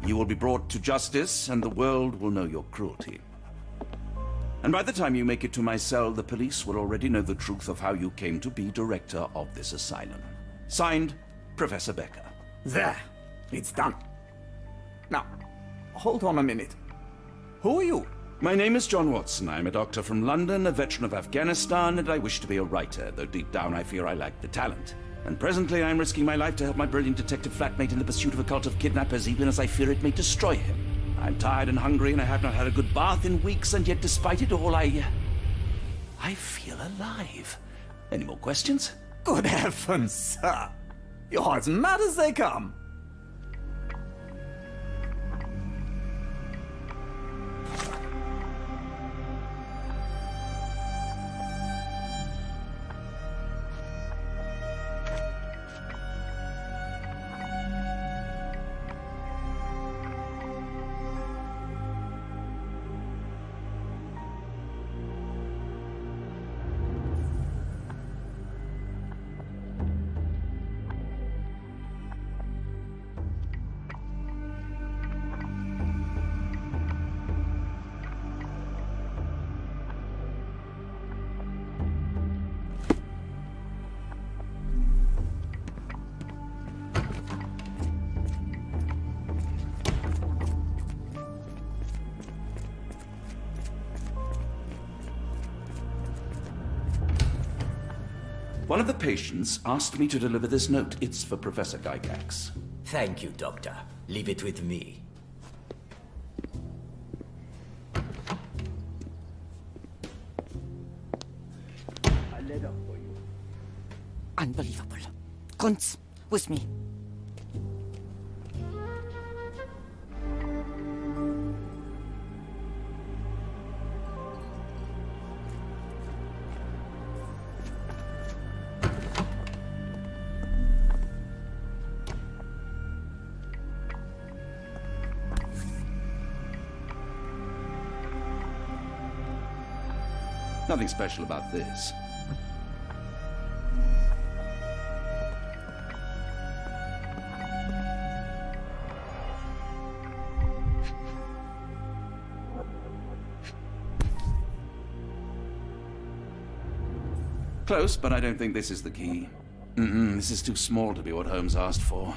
You will be brought to justice, and the world will know your cruelty. And by the time you make it to my cell, the police will already know the truth of how you came to be director of this asylum. Signed, Professor Becker. There. It's done. Now, hold on a minute. Who are you? My name is John Watson. I'm a doctor from London, a veteran of Afghanistan, and I wish to be a writer, though deep down I fear I lack the talent. And presently I'm risking my life to help my brilliant detective flatmate in the pursuit of a cult of kidnappers, even as I fear it may destroy him. I'm tired and hungry, and I have not had a good bath in weeks, and yet despite it all, I feel alive. Any more questions? Good heavens, sir. You're as mad as they come. One of the patients asked me to deliver this note. It's for Professor Gygax. Thank you, Doctor. Leave it with me. A letter for you. Unbelievable. Kunz, with me. Nothing special about this. Close, but I don't think this is the key. This is too small to be what Holmes asked for.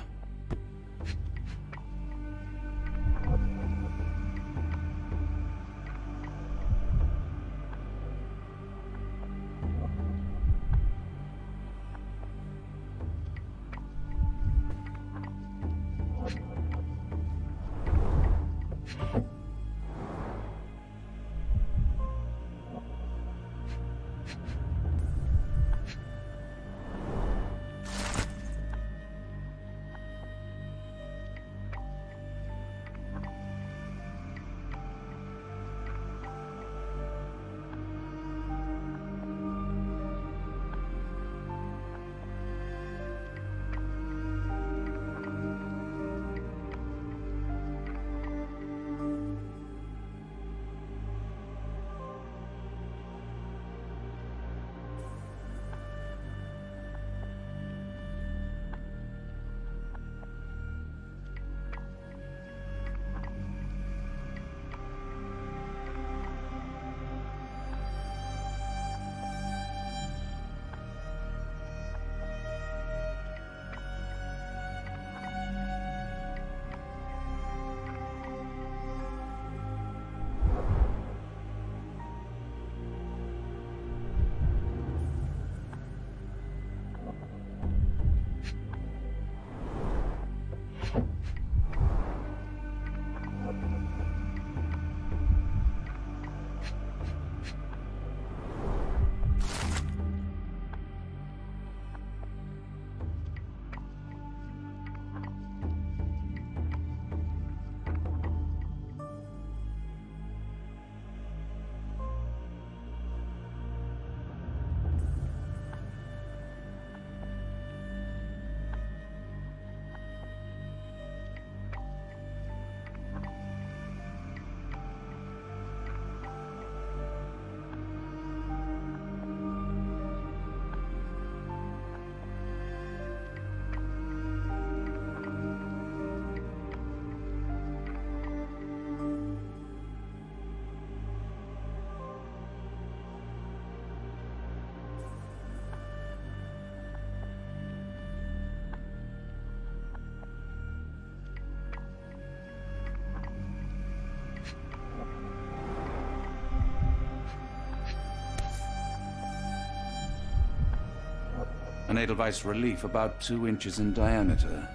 An Edelweiss relief about 2 inches in diameter.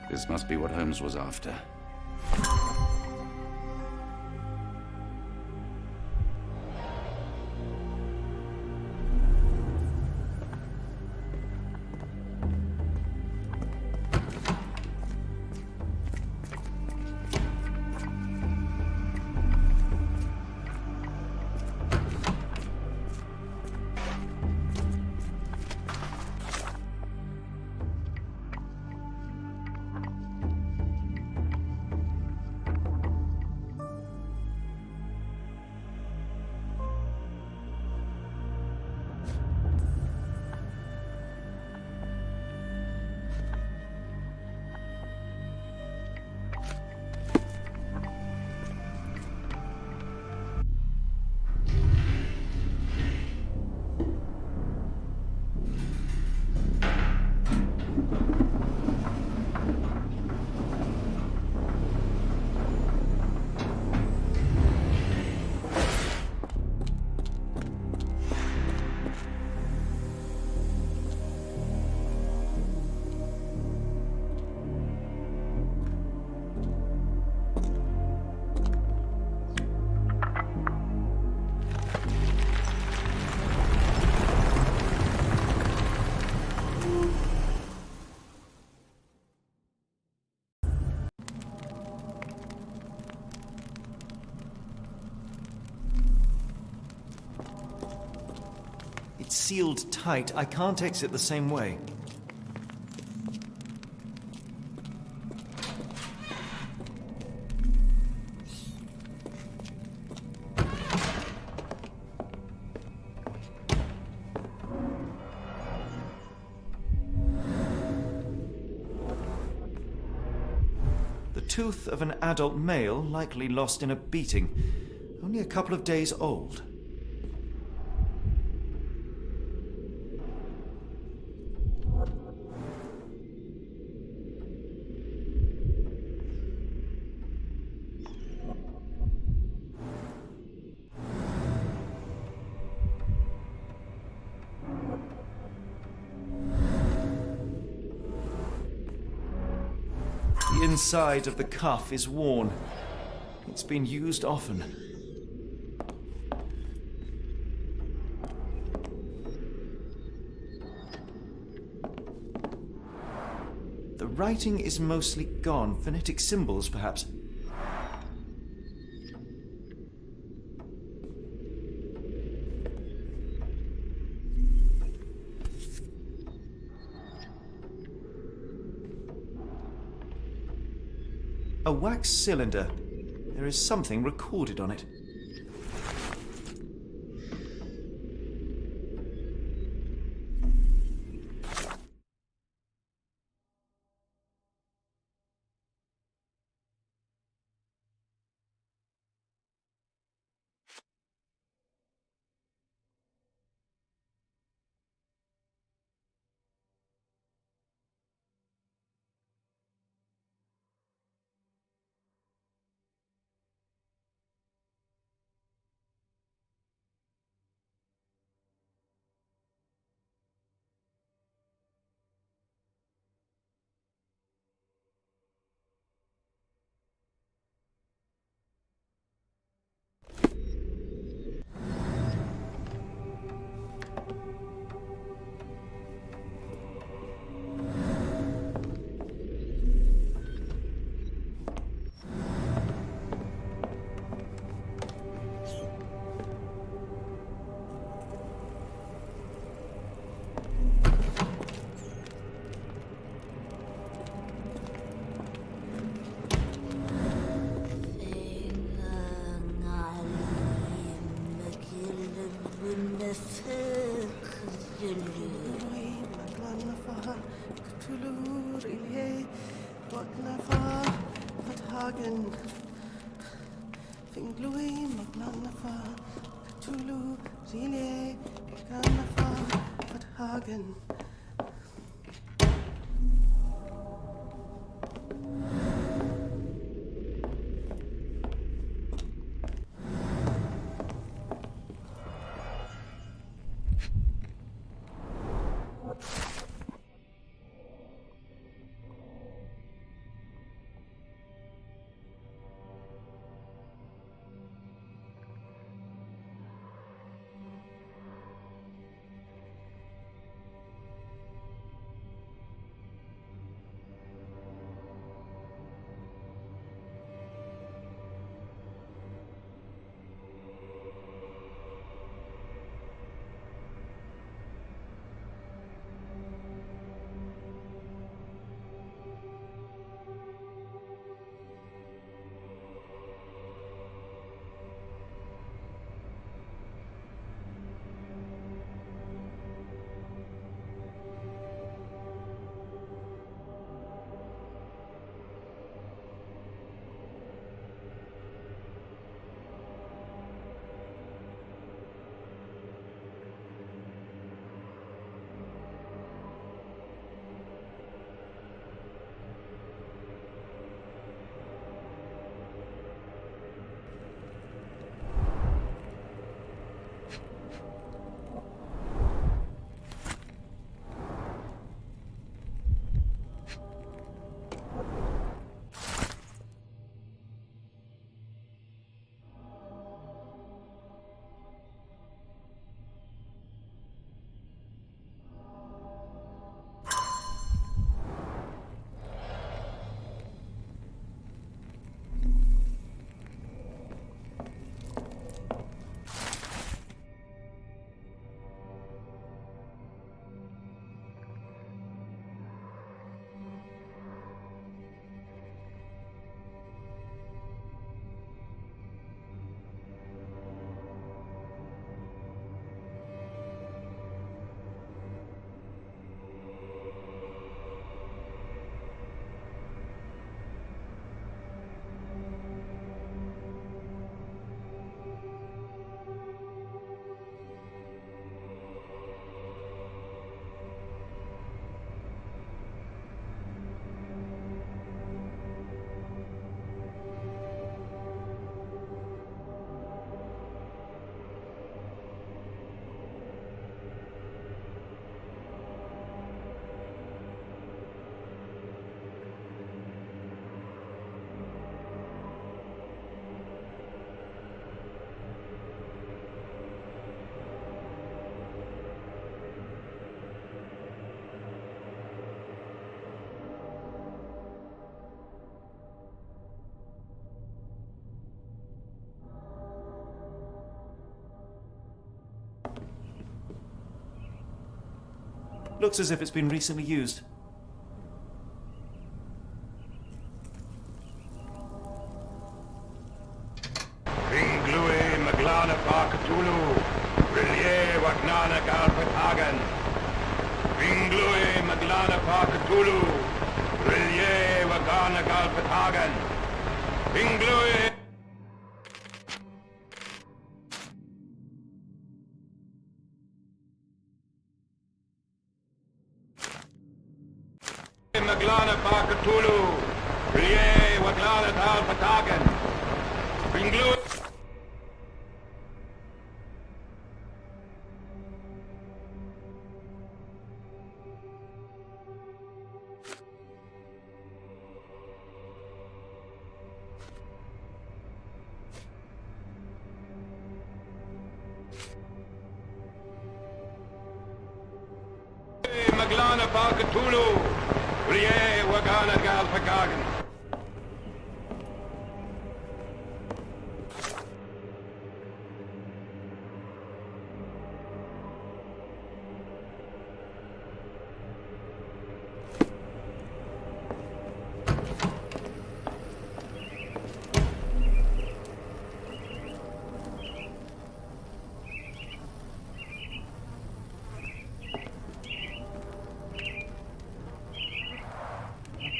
This must be what Holmes was after. It's sealed tight. I can't exit the same way. The tooth of an adult male, likely lost in a beating. Only a couple of days old. The inside of the cuff is worn. It's been used often. The writing is mostly gone. Phonetic symbols, perhaps. A wax cylinder. There is something recorded on it. Looks as if it's been recently used. Ringlui Maglana Parkatulu, Rilye Wagnana Galpatagan. Ringlui Maglana Parkatulu, Rilye Wagana Galpatagan. Ringlui. Maglana Parkatulu, Rilye Waglana Galpatagan. Ringlui. Maglana Parkatulu, Rie Wagana Galpagagan.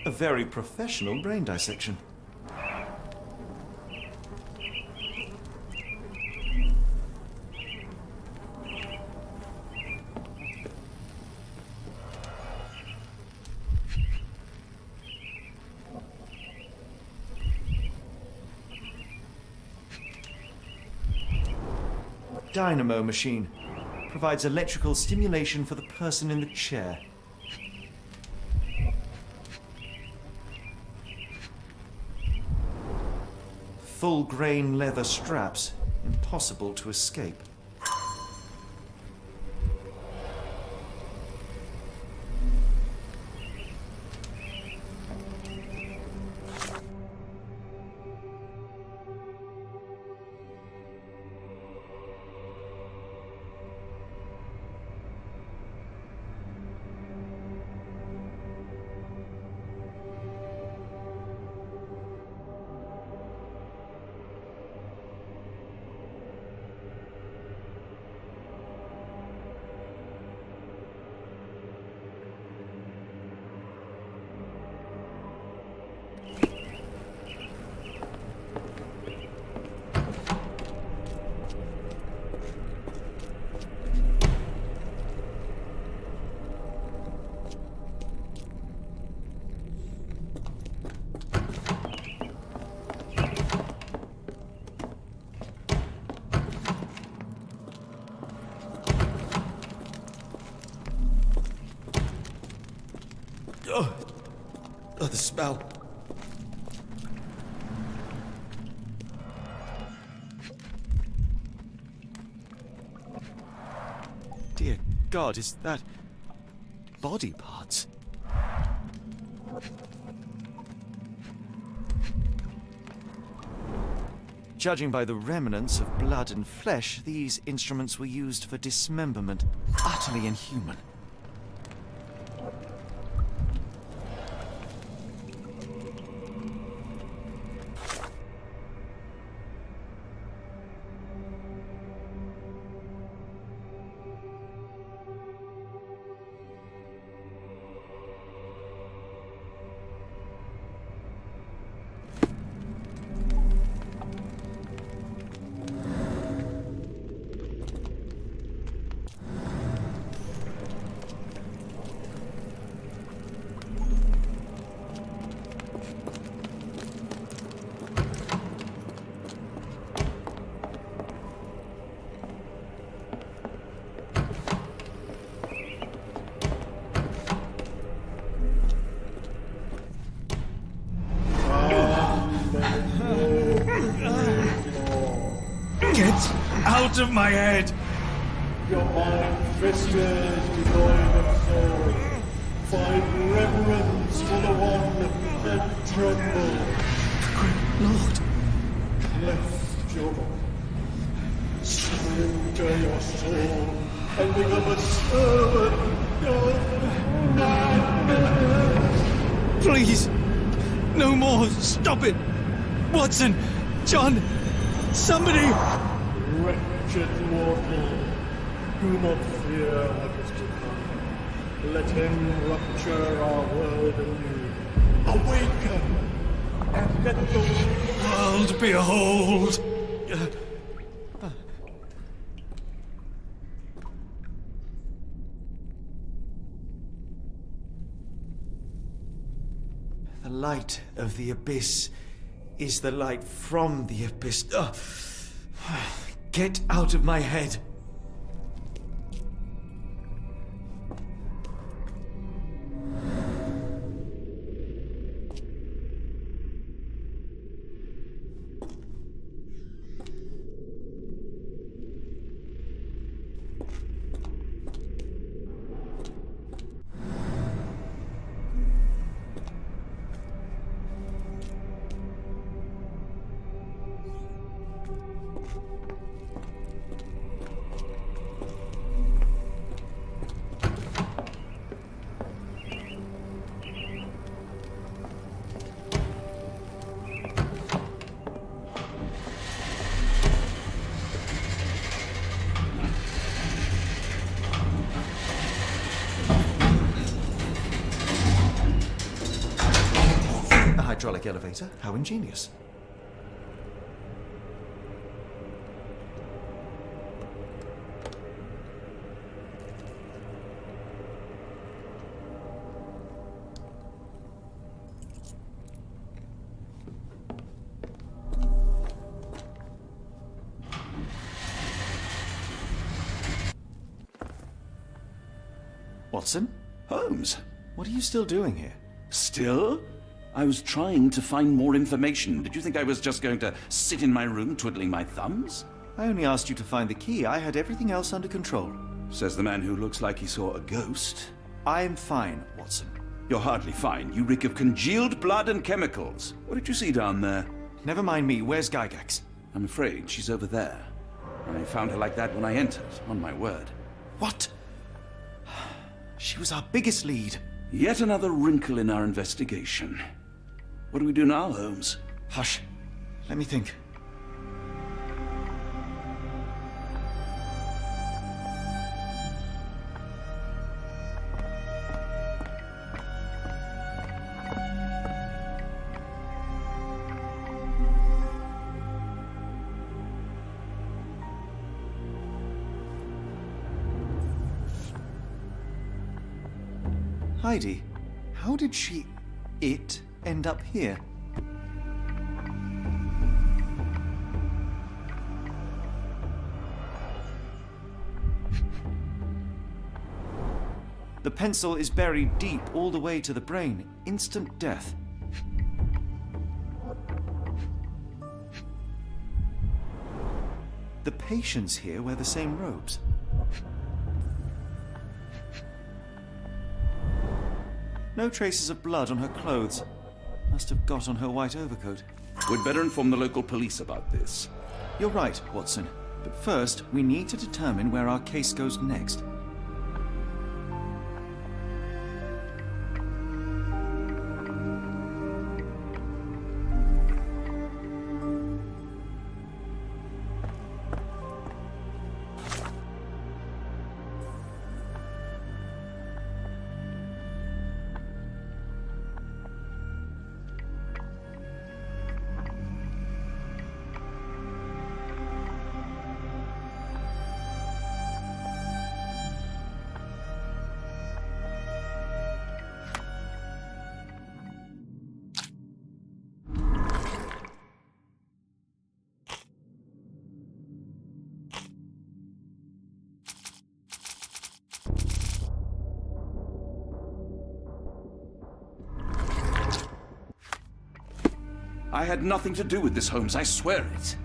A very professional brain dissection. Dynamo machine. Provides electrical stimulation for the person in the chair. Full-grain leather straps. Impossible to escape. Oh, the smell. Dear God, is that body parts? Judging by the remnants of blood and flesh, these instruments were used for dismemberment. Utterly inhuman. Get out of my head! Your mind twisted, devoid of soul. Find reverence for the one and tremble. Lord! Lift your surrender your soul and become a servant Please! No more! Stop it! Watson! John! Somebody! Wretched mortal, do not fear what is to come. Let him rupture our world anew. Awaken, and let the world behold! The light of the abyss is the light from the abyss. Get out of my head! Hydraulic elevator? How ingenious. Watson? Holmes? What are you still doing here? Still? I was trying to find more information. Did you think I was just going to sit in my room twiddling my thumbs? I only asked you to find the key. I had everything else under control. Says the man who looks like he saw a ghost. I'm fine, Watson. You're hardly fine. You reek of congealed blood and chemicals. What did you see down there? Never mind me. Where's Gygax? I'm afraid she's over there. I found her like that when I entered, on my word. What? She was our biggest lead. Yet another wrinkle in our investigation. What do we do now, Holmes? Hush. Let me think. Heidi, how did it end up here? The pencil is buried deep all the way to the brain. Instant death. The patients here wear the same robes. No traces of blood on her clothes. Must have got on her white overcoat. We'd better inform the local police about this. You're right, Watson. But first, we need to determine where our case goes next. I had nothing to do with this, Holmes, I swear it.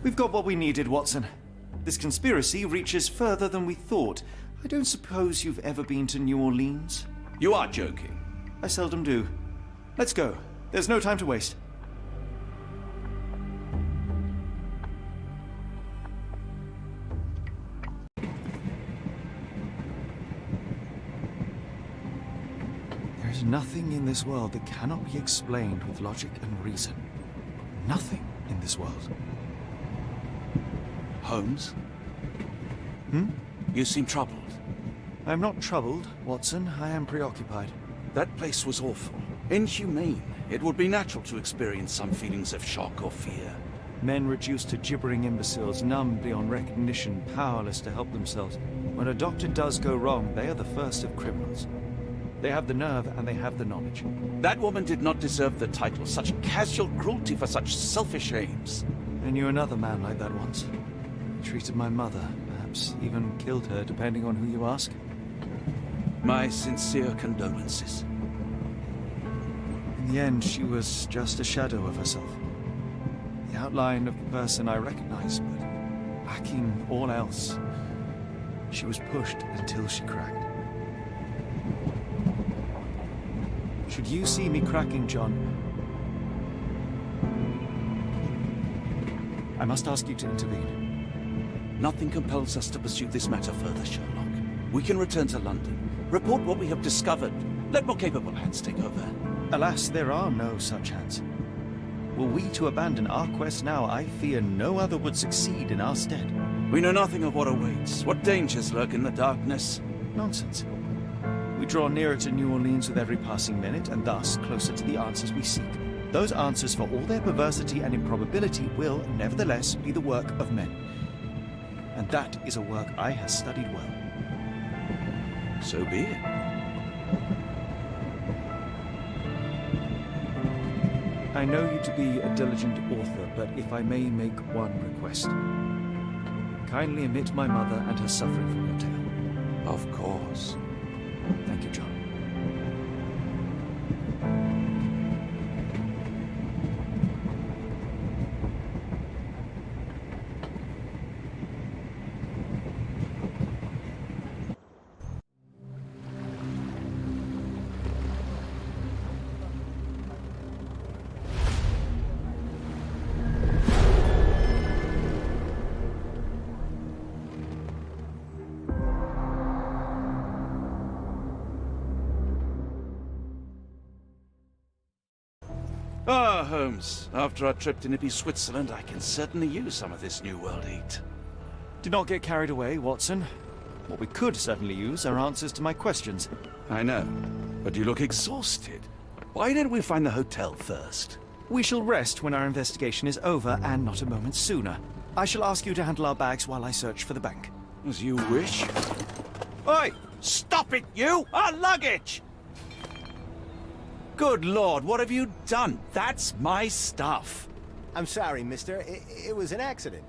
We've got what we needed, Watson. This conspiracy reaches further than we thought. I don't suppose you've ever been to New Orleans? You are joking. I seldom do. Let's go. There's no time to waste. There is nothing in this world that cannot be explained with logic and reason. Nothing in this world. Holmes? Hmm? You seem troubled. I'm not troubled, Watson. I am preoccupied. That place was awful. Inhumane. It would be natural to experience some feelings of shock or fear. Men reduced to gibbering imbeciles, numb beyond recognition, powerless to help themselves. When a doctor does go wrong, they are the first of criminals. They have the nerve and they have the knowledge. That woman did not deserve the title. Such casual cruelty for such selfish aims. I knew another man like that once. He treated my mother, perhaps even killed her, depending on who you ask. My sincere condolences. In the end, she was just a shadow of herself. The outline of the person I recognized, but lacking all else. She was pushed until she cracked. Should you see me cracking, John, I must ask you to intervene. Nothing compels us to pursue this matter further, Sherlock. We can return to London, report what we have discovered. Let more capable hands take over. Alas, there are no such hands. Were we to abandon our quest now, I fear no other would succeed in our stead. We know nothing of what awaits, what dangers lurk in the darkness. Nonsense. We draw nearer to New Orleans with every passing minute, and thus closer to the answers we seek. Those answers, for all their perversity and improbability, will, nevertheless, be the work of men. And that is a work I have studied well. So be it. I know you to be a diligent author, but if I may make one request. Kindly omit my mother and her suffering from your tale. Of course. Thank you, John. Ah, Holmes, after our trip to nippy Switzerland, I can certainly use some of this New World heat. Do not get carried away, Watson. What we could certainly use are answers to my questions. I know, but you look exhausted. Why don't we find the hotel first? We shall rest when our investigation is over, and not a moment sooner. I shall ask you to handle our bags while I search for the bank. As you wish. Oi! Stop it, you! Our luggage! Good Lord, what have you done? That's my stuff. I'm sorry, mister. It was an accident.